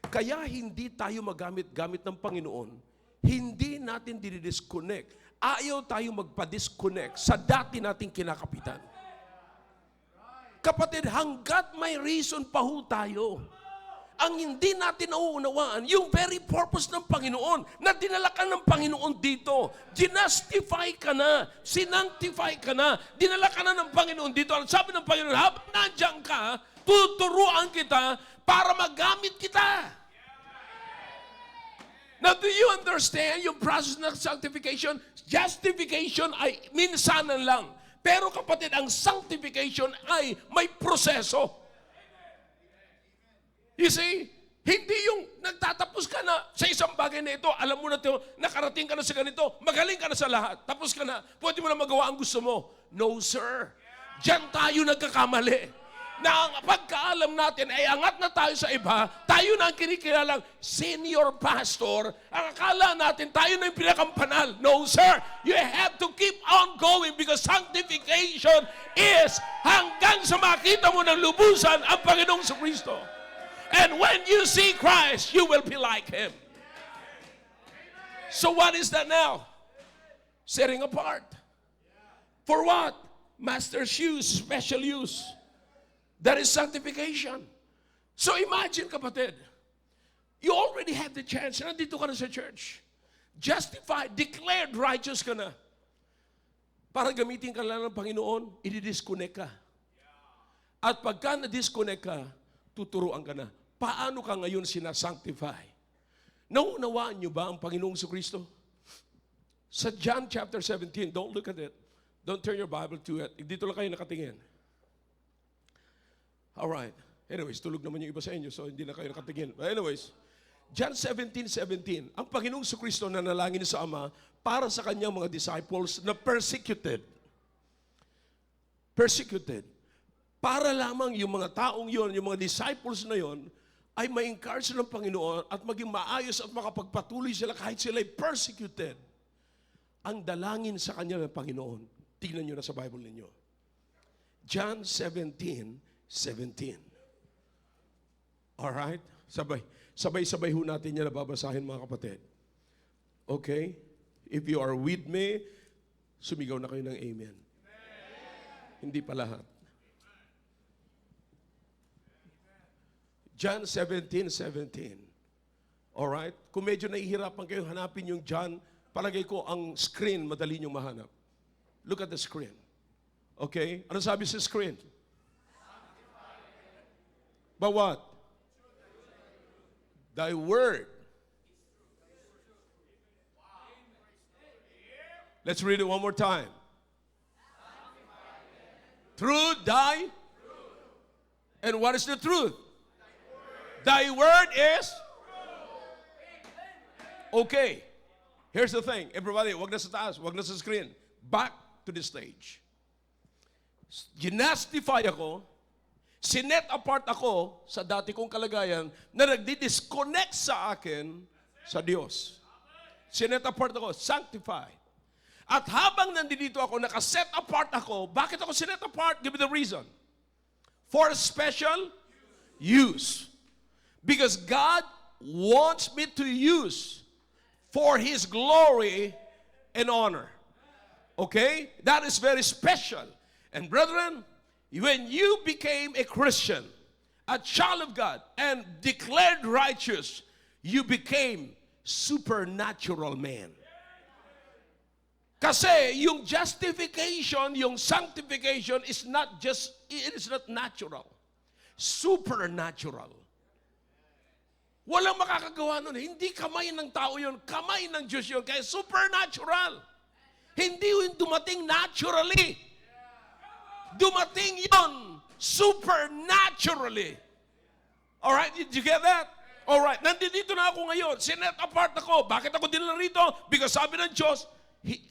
kaya hindi tayo magamit-gamit ng Panginoon, hindi natin dinidisconnect. Ayaw tayo magpa-disconnect sa dati nating kinakapitan. Kapatid, hanggat may reason pa ho tayo, ang hindi natin nauunawaan, yung very purpose ng Panginoon, na dinala ka ng Panginoon dito, ginastify ka na, sinanctify ka na, dinala ka na ng Panginoon dito. Ang sabi ng Panginoon, habang nandiyan ka, tuturuan kita para magamit kita. Now, do you understand yung process ng sanctification? Justification ay minsanan lang. Pero kapatid, ang sanctification ay may proseso. You see, hindi yung nagtatapos ka na sa isang bagay na ito, alam mo na ito, nakarating ka na sa ganito, magaling ka na sa lahat, tapos ka na, pwede mo na magawa ang gusto mo. No, sir. Diyan tayo nagkakamali. Na ang pagkaalam natin ay angat na tayo sa iba, tayo na ang kinikilalang senior pastor, ang akala natin tayo na yung pinakampanal. No, sir. You have to keep on going because sanctification is hanggang sa makita mo ng lubusan ang Panginoong Kristo. And when you see Christ, you will be like Him. So what is that now? Setting apart. For what? Master's use, special use. That is sanctification. So imagine, kapatid, you already have the chance. Nandito ka na sa church. Justified, declared righteous ka na. Para gamitin ka lang ng Panginoon, i-disconnect ka. At pagka na-disconnect ka, tuturuan ka na. Paano ka ngayon sinasanctify? Naunawaan niyo ba ang Panginoong Kristo? Sa John chapter 17, don't look at it. Don't turn your Bible to it. Dito lang kayo nakatingin. Alright. Anyways, tulog naman yung iba sa inyo, so hindi na kayo nakatingin. But anyways, John 17:17, ang Panginoong Kristo na nalangin sa Ama para sa kanyang mga disciples na persecuted. Persecuted. Para lamang yung mga taong yon, yung mga disciples na yon, ay ma-encourage ng Panginoon at maging maayos at makapagpatuloy sila kahit sila ay persecuted. Ang dalangin sa kanya ng Panginoon, tingnan nyo na sa Bible ninyo. John 17:17. Alright? Sabay-sabay ho natin yan na babasahin, mga kapatid. Okay? If you are with me, sumigaw na kayo ng amen. Hindi pa lahat. John 17:17. Alright? Kung medyo nahihirapan kayo hanapin yung John, palagay ko ang screen madali niyong mahanap. Look at the screen. Okay? Ano sabi sa screen? But what? Thy word. Let's read it one more time. Through thy. And what is the truth? Thy word is. Okay. Here's the thing. Everybody, wag na sa taas, wag na sa screen. Back to the stage. Ginastify ako, sinet apart ako sa dati kong kalagayan na nagdi-disconnect sa akin sa Diyos. Sinet apart ako, sanctified. At habang nandito ako, nakaset apart ako, bakit ako sinet apart? Give me the reason. For special use. Because God wants me to use for His glory and honor. Okay? That is very special. And brethren, when you became a Christian, a child of God, and declared righteous, you became supernatural man. Kasi yung justification, yung sanctification is not just, it is not natural. Supernatural. Walang makakagawa nun. Hindi kamay ng tao yun. Kamay ng Diyos yun. Kaya supernatural. Hindi yung dumating naturally. Dumating yun supernaturally. Alright, did you get that? Alright, nandito na ako ngayon. Sinet apart ako. Bakit ako dinala rito? Because sabi ng Diyos,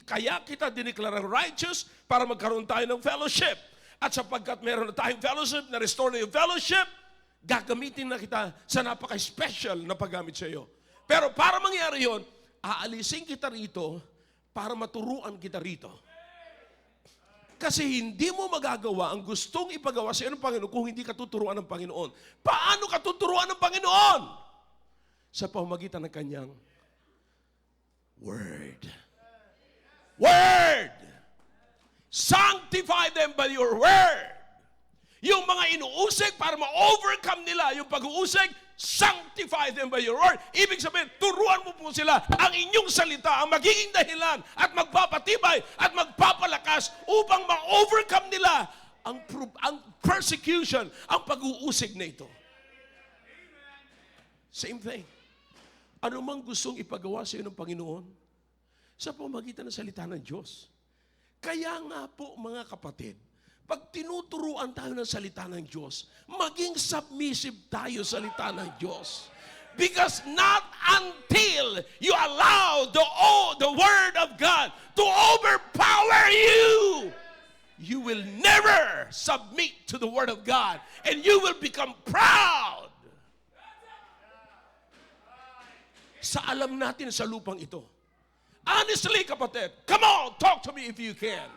kaya kita diniklarang righteous para magkaroon tayo ng fellowship. At sapagkat meron na tayong fellowship, na-restore na yung fellowship, gagamitin na kita sa napaka-special na paggamit sa iyo. Pero para mangyari yon, aalisin kita rito para maturuan kita rito. Kasi hindi mo magagawa ang gustong ipagawa sa iyo ng Panginoon kung hindi ka tuturuan ng Panginoon. Paano ka tuturuan ng Panginoon? Sa pamamagitan ng Kanyang Word. Word! Sanctify them by your word. Yung mga inuusig para ma-overcome nila yung pag-uusig, sanctify them by your word. Ibig sabihin, turuan mo po sila ang inyong salita, ang magiging dahilan at magpapatibay at magpapalakas upang ma-overcome nila ang persecution, ang pag-uusig na ito. Same thing. Ano mang gustong ipagawa sa iyo ng Panginoon, sa pamamagitan ng salita ng Diyos. Kaya nga po mga kapatid, pag tinuturuan tayo ng salita ng Diyos, maging submissive tayo sa salita ng Diyos. Because not until you allow the Word of God to overpower you, you will never submit to the Word of God and you will become proud. Sa alam natin sa lupang ito, honestly, kapatid, come on, talk to me if you can.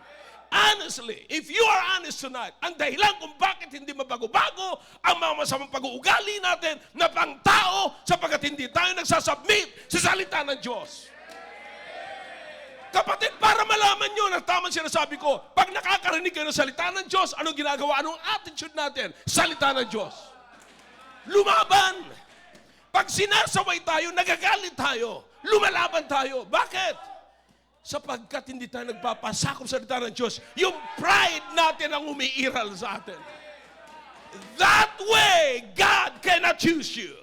Honestly, if you are honest tonight, ang dahilan kung bakit hindi mabago-bago ang mga masamang pag-uugali natin na pang-tao sapagkat hindi tayo nagsasubmit sa salita ng Diyos. Kapatid, para malaman nyo na tamang sinasabi ko, pag nakakarinig kayo ng salita ng Diyos, anong ginagawa? Anong attitude natin? Salita ng Diyos. Lumaban. Pag sinasaway tayo, nagagalit tayo. Lumalaban tayo. Bakit? Sapagkat hindi tayo nagpapasakop sa salita ng Diyos. Yung pride natin ang umiiral sa atin. That way, God cannot use you.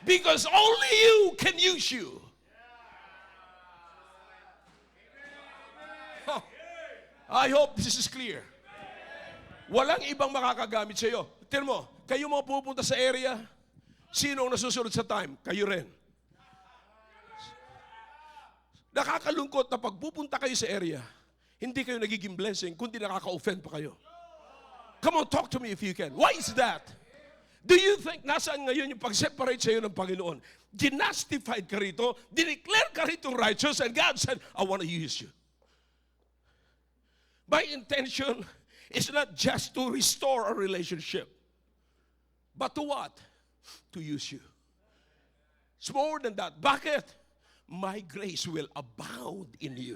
Because only you can use you. Huh. I hope this is clear. Walang ibang makakagamit sa iyo. Tignan mo, kayo mga pupunta sa area, sino ang nasusunod sa time? Kayo rin. Nakakalungkot na pagpupunta kayo sa area, hindi kayo nagiging blessing, kundi nakaka-offend pa kayo. Come on, talk to me if you can. Why is that? Do you think nasaan ngayon yung pag-separate sa iyo ng Panginoon? Ginastified ka rito, dineclare ka rito righteous, and God said, I want to use you. My intention is not just to restore a relationship, but to what? To use you. It's more than that. Bakit? My grace will abound in you.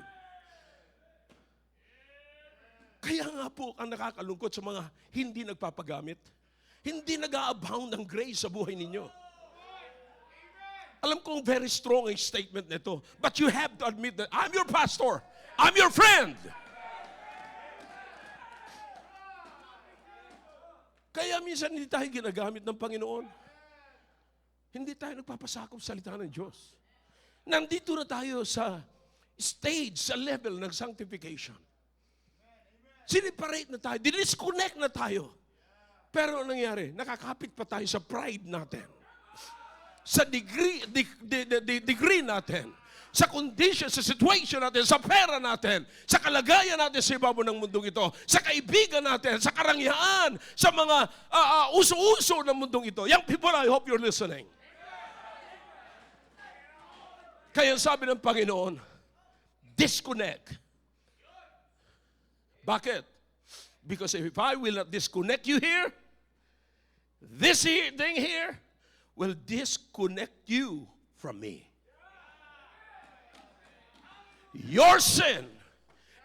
Kaya nga po ang nakakalungkot sa mga hindi nagpapagamit, hindi nag-a-abound ng grace sa buhay ninyo. Alam kong very strong ang statement nito. But you have to admit that I'm your pastor. I'm your friend. Kaya minsan hindi tayo ginagamit ng Panginoon. Hindi tayo nagpapasakop sa salita ng Diyos. Nandito na tayo sa stage, sa level ng sanctification. Siniparate na tayo, disconnect na tayo. Pero anong nangyari? Nakakapit pa tayo sa pride natin. Sa degree natin. Sa condition, sa situation natin, sa pera natin, sa kalagayan natin sa ibabaw ng mundong ito, sa kaibigan natin, sa karangyaan, sa mga uso-uso ng mundong ito. Young people, I hope you're listening. Kaya sabi ng Panginoon, disconnect. Bakit? Because if I will not disconnect you here, this thing here will disconnect you from me. Your sin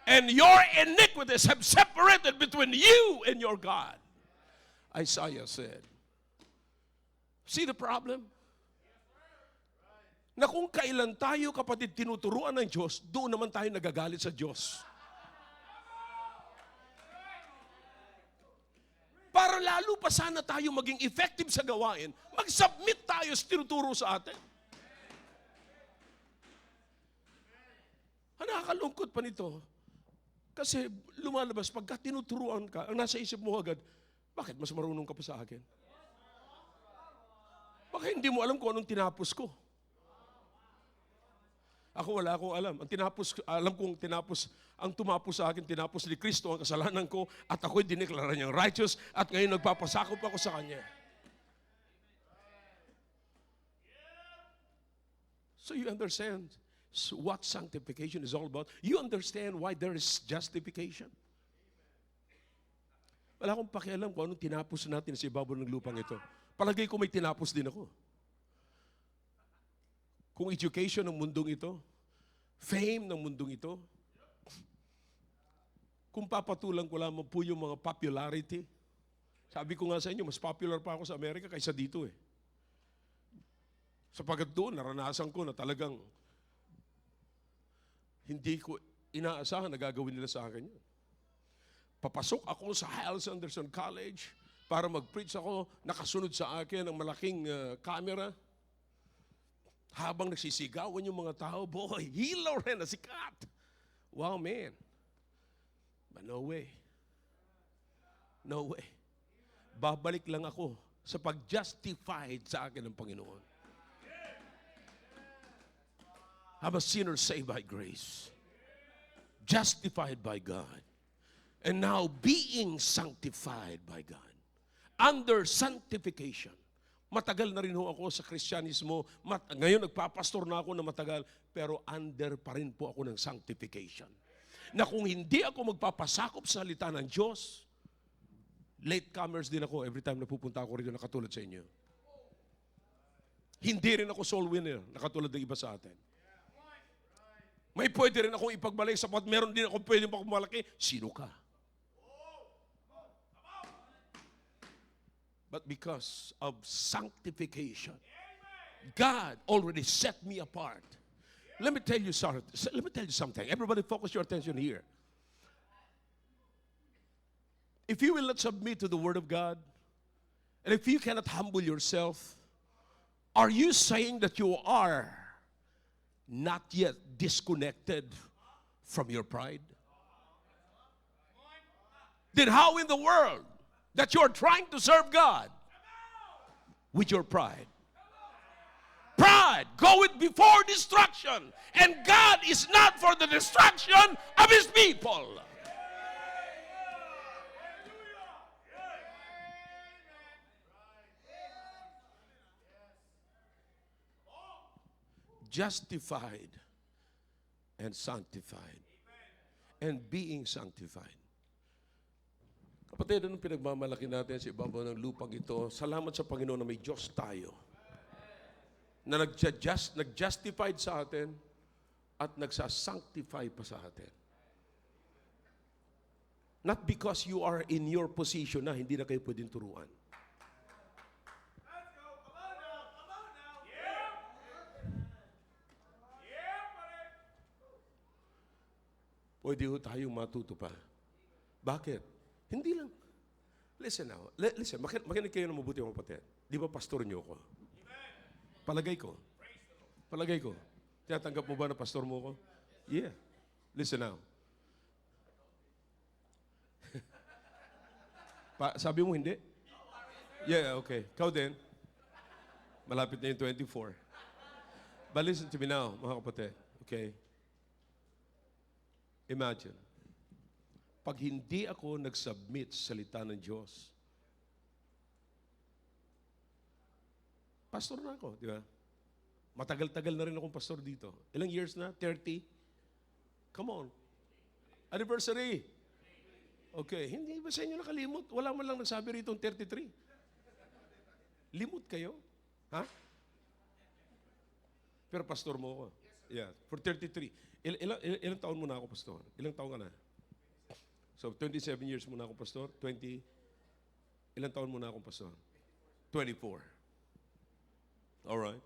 and your iniquities have separated between you and your God. Isaiah said. See the problem? Na kung kailan tayo, kapatid, tinuturuan ng Diyos, doon naman tayo nagagalit sa Diyos. Para lalo pa sana tayo maging effective sa gawain, mag-submit tayo sa tinuturo sa atin. Nakakalungkot pa nito. Kasi lumalabas, pagka tinuturuan ka, ang nasa isip mo agad, bakit mas marunong ka pa sa akin? Baka hindi mo alam kung anong tinapos ko. Ako wala akong alam. Alam kong ang tumapos sa akin, tinapos ni Kristo ang kasalanan ko at ako'y dineklara niyang righteous at ngayon nagpapasakop ako sa Kanya. So you understand what sanctification is all about? You understand why there is justification? Wala akong pakialam kung anong tinapos natin sa ibabaw ng lupang ito. Palagay ko may tinapos din ako. Kung education ng mundong ito, fame ng mundong ito, kung papatulang ko lamang po yung mga popularity, sabi ko nga sa inyo, mas popular pa ako sa Amerika kaysa dito eh. Sapagkat doon, naranasan ko na talagang hindi ko inaasahan na gagawin nila sa akin yun. Papasok ako sa Hyles Anderson College para mag-preach ako, nakasunod sa akin ang malaking camera. Habang nagsisigawan yung mga tao, boy, hilo rin, sikat. Wow, man. But no way. No way. Babalik lang ako sa pag-justified sa akin ng Panginoon. I'm a sinner saved by grace. Justified by God. And now being sanctified by God. Under sanctification. Matagal na rin ho ako sa Kristyanismo. Ngayon nagpapastor na ako na matagal, pero under pa rin po ako ng sanctification. Na kung hindi ako magpapasakop sa salita ng Diyos, latecomers din ako every time na pupunta ako rito na katulad sa inyo. Hindi rin ako soul winner na katulad ng iba sa atin. May pwede rin akong ipagbalik sapat meron din akong pwede pagmalaki. Sino ka? But because of sanctification, God already set me apart. Let me tell you something. Everybody focus your attention here. If you will not submit to the Word of God, and if you cannot humble yourself, are you saying that you are not yet disconnected from your pride? Then how in the world that you're trying to serve God with your pride? Pride goeth before destruction, and God is not for the destruction of His people. Justified and sanctified and being sanctified. Kapatid, anong pinagmamalaki natin sa ibabaw ng lupang ito? Salamat sa Panginoon na may Diyos tayo na nag-justified sa atin at nagsasanctify pa sa atin. Not because you are in your position na hindi na kayo pwedeng turuan. o di ho tayong matuto pa. Bakit? Hindi lang. Listen now. Listen, makinig kayo ng mabuti mga kapatid. Di ba pastor niyo ko? Palagay ko. Palagay ko. Tinatanggap mo ba na pastor mo ko? Yeah. Listen now. Sabi mo hindi? Yeah, okay. Kau din. Malapit na yung 24. But listen to me now, mga kapatid. Okay? Imagine. Pag hindi ako nag-submit sa salita ng Diyos, pastor na ako, di ba? Matagal-tagal na rin akong pastor dito. Ilang years na? 30? Come on. Anniversary. Okay, hindi ba sa inyo nakalimot? Wala man lang nagsabi rito 33. Limot kayo? Ha? Pero pastor mo ako. Yeah, for 33. Ilang taon mo na ako pastor? Ilang taon ka na? So, 27 years mo na akong pastor. Ilang taon mo na akong pastor? 24. Alright.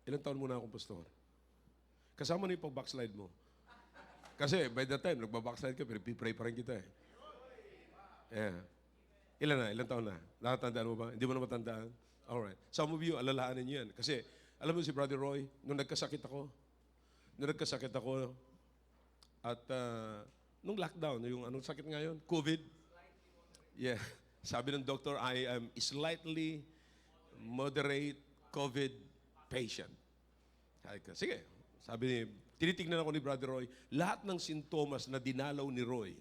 Ilang taon mo na akong pastor? Kasama na yung pag-backslide mo. Kasi by the time, nagbabackslide ka, pero pipray pa rin kita eh. Yeah. Ilang taon na? Nakatandaan mo ba? Hindi mo na matandaan? Alright. Some of you, alalaanin niyo yan. Kasi, alam mo si Brother Roy, nung nagkasakit ako, at nung lockdown, yung anong sakit ngayon? COVID. Yeah. Sabi ng doktor, I am slightly moderate COVID patient. Sige. Sabi ni, tinitignan ako ni Brother Roy, lahat ng sintomas na dinalaw ni Roy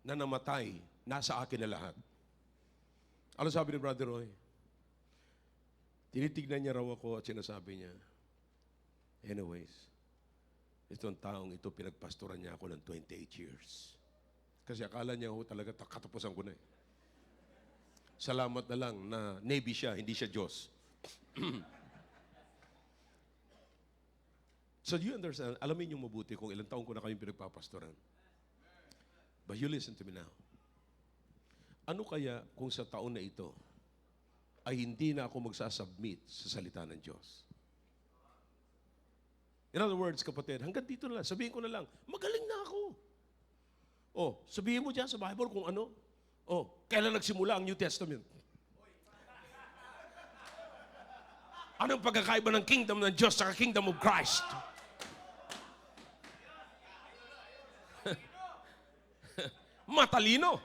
na namatay, nasa akin na lahat. Ano sabi ni Brother Roy? Tinitignan niya raw ako at sinasabi niya, anyways, itong taong ito, pinagpastoran niya ako ng 28 years. Kasi akala niya, talaga katapusan ko na eh. Salamat na lang na Navy siya, hindi siya Diyos. So do you understand? Alamin niyo mabuti kung ilang taon ko na kayong pinagpapastoran. But you listen to me now. Ano kaya kung sa taon na ito ay hindi na ako magsasubmit sa salita ng Diyos? In other words, kapatid, hanggang dito na lang. Sabihin ko na lang, magaling na ako. Oh, sabihin mo dyan sa Bible kung ano. Oh, kailan nagsimula ang New Testament? Anong pagkakaiba ng kingdom ng Diyos sa kingdom of Christ? Matalino.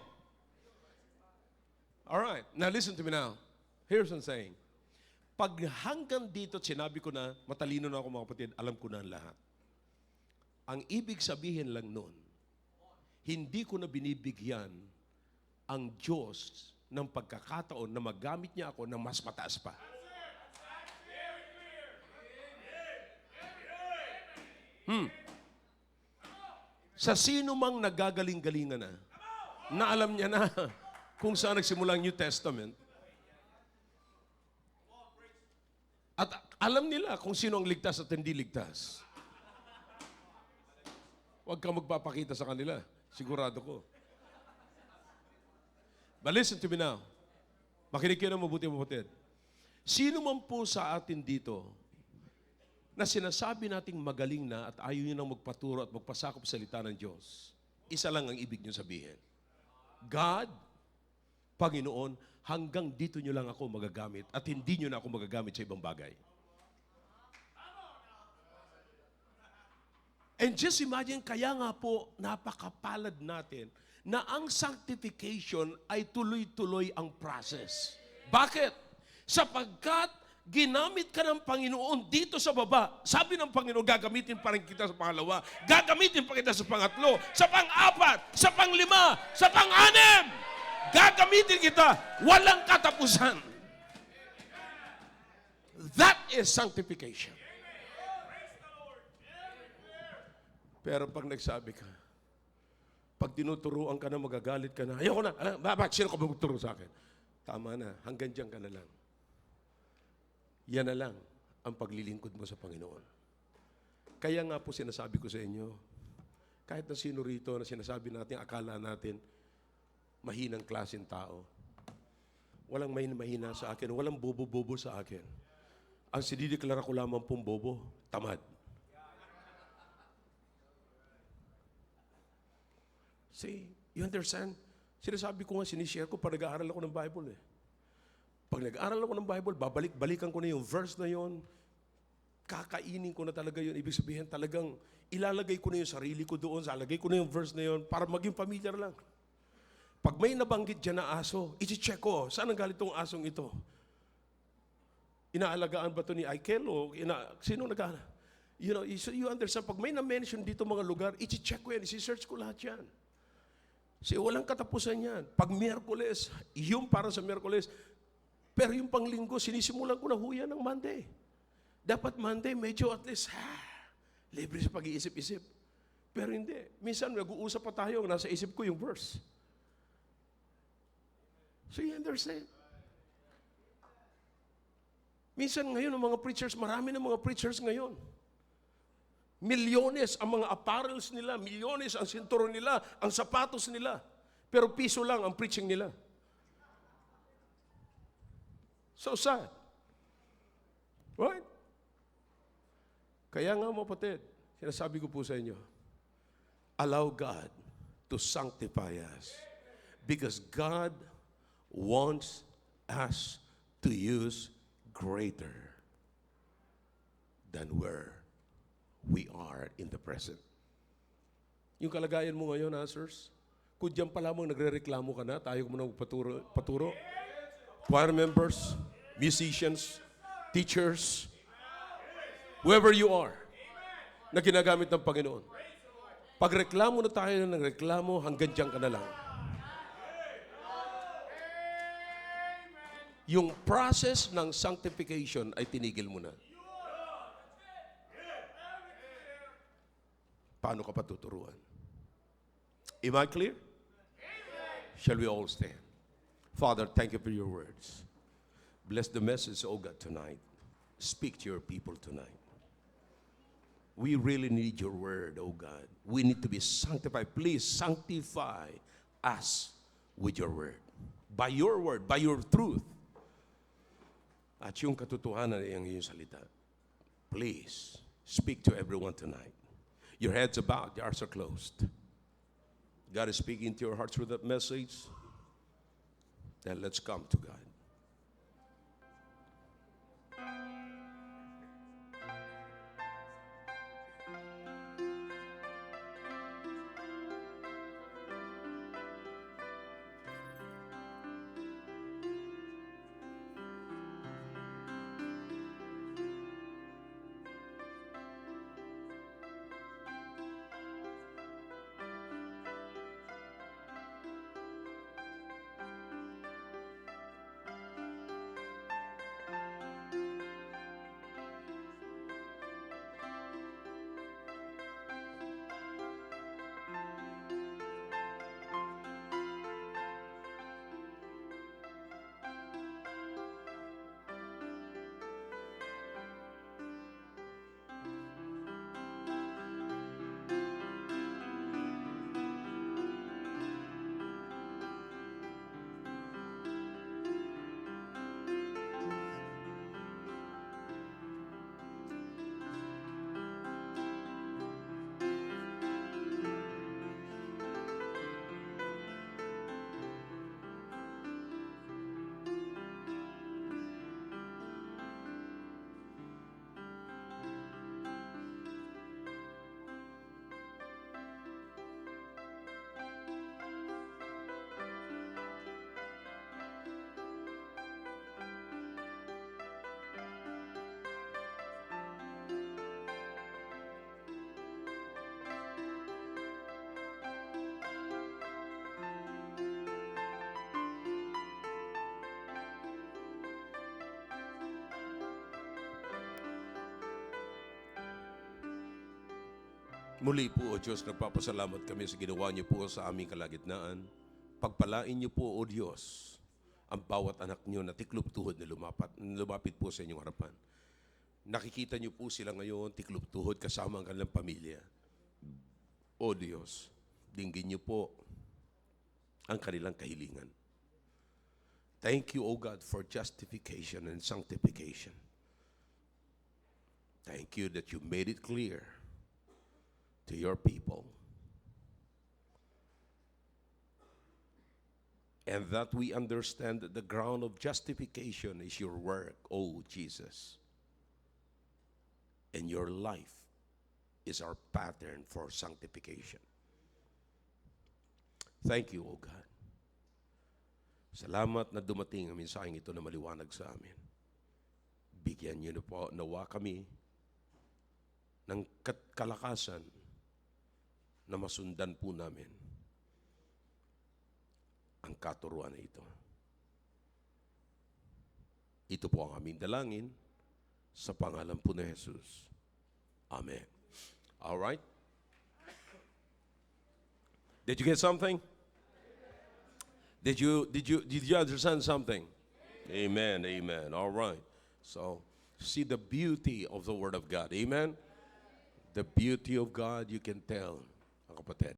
Alright, now listen to me now. Here's what I'm saying. Pag hanggang dito sinabi ko na, matalino na ako mga kapatid, alam ko na ang lahat. Ang ibig sabihin lang nun, hindi ko na binibigyan ang Diyos ng pagkakataon na magamit niya ako ng mas mataas pa. Sa sino mang nagagaling-galingan na alam niya na kung saan nagsimula ang New Testament, at alam nila kung sino ang ligtas at hindi ligtas. Huwag kang magpapakita sa kanila. Sigurado ko. But listen to me now. Makinig kayo ng mabuti, mapatid. Sino man po sa atin dito na sinasabi nating magaling na at ayaw nyo nang magpaturo at magpasakop sa salita ng Diyos, isa lang ang ibig nyo sabihin. God, Panginoon, hanggang dito nyo lang ako magagamit at hindi nyo na ako magagamit sa ibang bagay. And just imagine, kaya nga po napakapalad natin na ang sanctification ay tuloy-tuloy ang process. Bakit? Sapagkat ginamit ka ng Panginoon dito sa baba. Sabi ng Panginoon, gagamitin pa rin kita sa pangalawa, gagamitin pa kita sa pangatlo, sa pang-apat, sa pang-lima, sa pang-anim. Gagamitin kita, walang katapusan. That is sanctification. Pero pag nagsabi ka, pag tinuturuan ka na, magagalit ka na, ayoko na, bakit sino ka magturo sa akin? Tama na, hanggang dyan ka na lang. Yan na lang ang paglilingkod mo sa Panginoon. Kaya nga po sinasabi ko sa inyo, kahit na sino rito na sinasabi natin, akala natin, mahinang klaseng tao. Walang mahina sa akin, walang bobo-bobo sa akin. Ang sinideklara ko lamang pong bobo, tamad. See, you understand? Sinasabi ko nga, sinishare ko pag nag-aaral ako ng Bible eh. Pag nag-aaral ako ng Bible, babalik-balikan ko na yung verse na yon, kakainin ko na talaga yun. Ibig sabihin talagang ilalagay ko na yung sarili ko doon, salagay ko na yung verse na yon para maging familiar lang. Pag may nabanggit dyan na aso, iti-check ko, saan ang galit tong asong ito? Inaalagaan ba ito ni Aikel o sino nag-aaral? You know, so you understand, pag may na-mention dito mga lugar, iti-check ko yan, isi-search ko lahat yan. Kasi walang katapusan yan. Pag Miyerkules, yung para sa Miyerkules, pero yung panglinggo, sinisimulan ko na huyan ng Monday. Dapat Monday, medyo at least, libre sa pag-iisip-isip. Pero hindi. Minsan, nag-uusap pa tayo, nasa isip ko yung verse. So you understand? Minsan ngayon, ang mga preachers, marami ng mga preachers ngayon. Milyones ang mga apparels nila, milyones ang sinturon nila, ang sapatos nila. Pero piso lang ang preaching nila. So sad. Right? Kaya nga mga kapatid, sinasabi ko po sa inyo, allow God to sanctify us. Because God wants us to use greater than where we are in the present. Yung kalagayan mo ngayon, sirs, kung diyan pa lamang nagre-reklamo ka na, tayo mo na paturo. Choir members, musicians, teachers, whoever you are, na ginagamit ng Panginoon. Pag reklamo na tayo ng reklamo, hanggang diyan ka na lang. Yung process ng sanctification ay tinigil mo na. Paano ka patuturuan? Am I clear? Shall we all stand? Father, thank you for your words. Bless the message, oh God, tonight. Speak to your people tonight. We really need your word, oh God. We need to be sanctified. Please sanctify us with your word. By your word, by your truth. At yung katotohanan ay ang iyong salita. Please, speak to everyone tonight. Your heads are bowed, your eyes are closed. God is speaking to your heart through that message. Then let's come to God. Muli po, O Diyos, nagpapasalamat kami sa ginawa niyo po sa aming kalagitnaan. Pagpalain niyo po, O Diyos, ang bawat anak niyo na tiklop tuhod na lumapit po sa inyong harapan. Nakikita niyo po sila ngayon, tiklop tuhod kasama ang kanilang pamilya. O Diyos, dinggin niyo po ang kanilang kahilingan. Thank you, O God, for justification and sanctification. Thank you that you made it clear to your people And that we understand that the ground of justification is your work, oh Jesus. And your life is our pattern for sanctification. Thank you, O God. Salamat na dumating ang mensaheng ito na maliwanag sa amin. Bigyan niyo na po nawa kami ng kalakasan na masundan po namin ang katuruan na ito. Ito po ang aming dalangin sa pangalan po ni Jesus. Amen. All right? Did you get something? Did you understand something? Amen. Amen. All right. So, see the beauty of the Word of God. Amen. The beauty of God, you can tell, mga kapatid.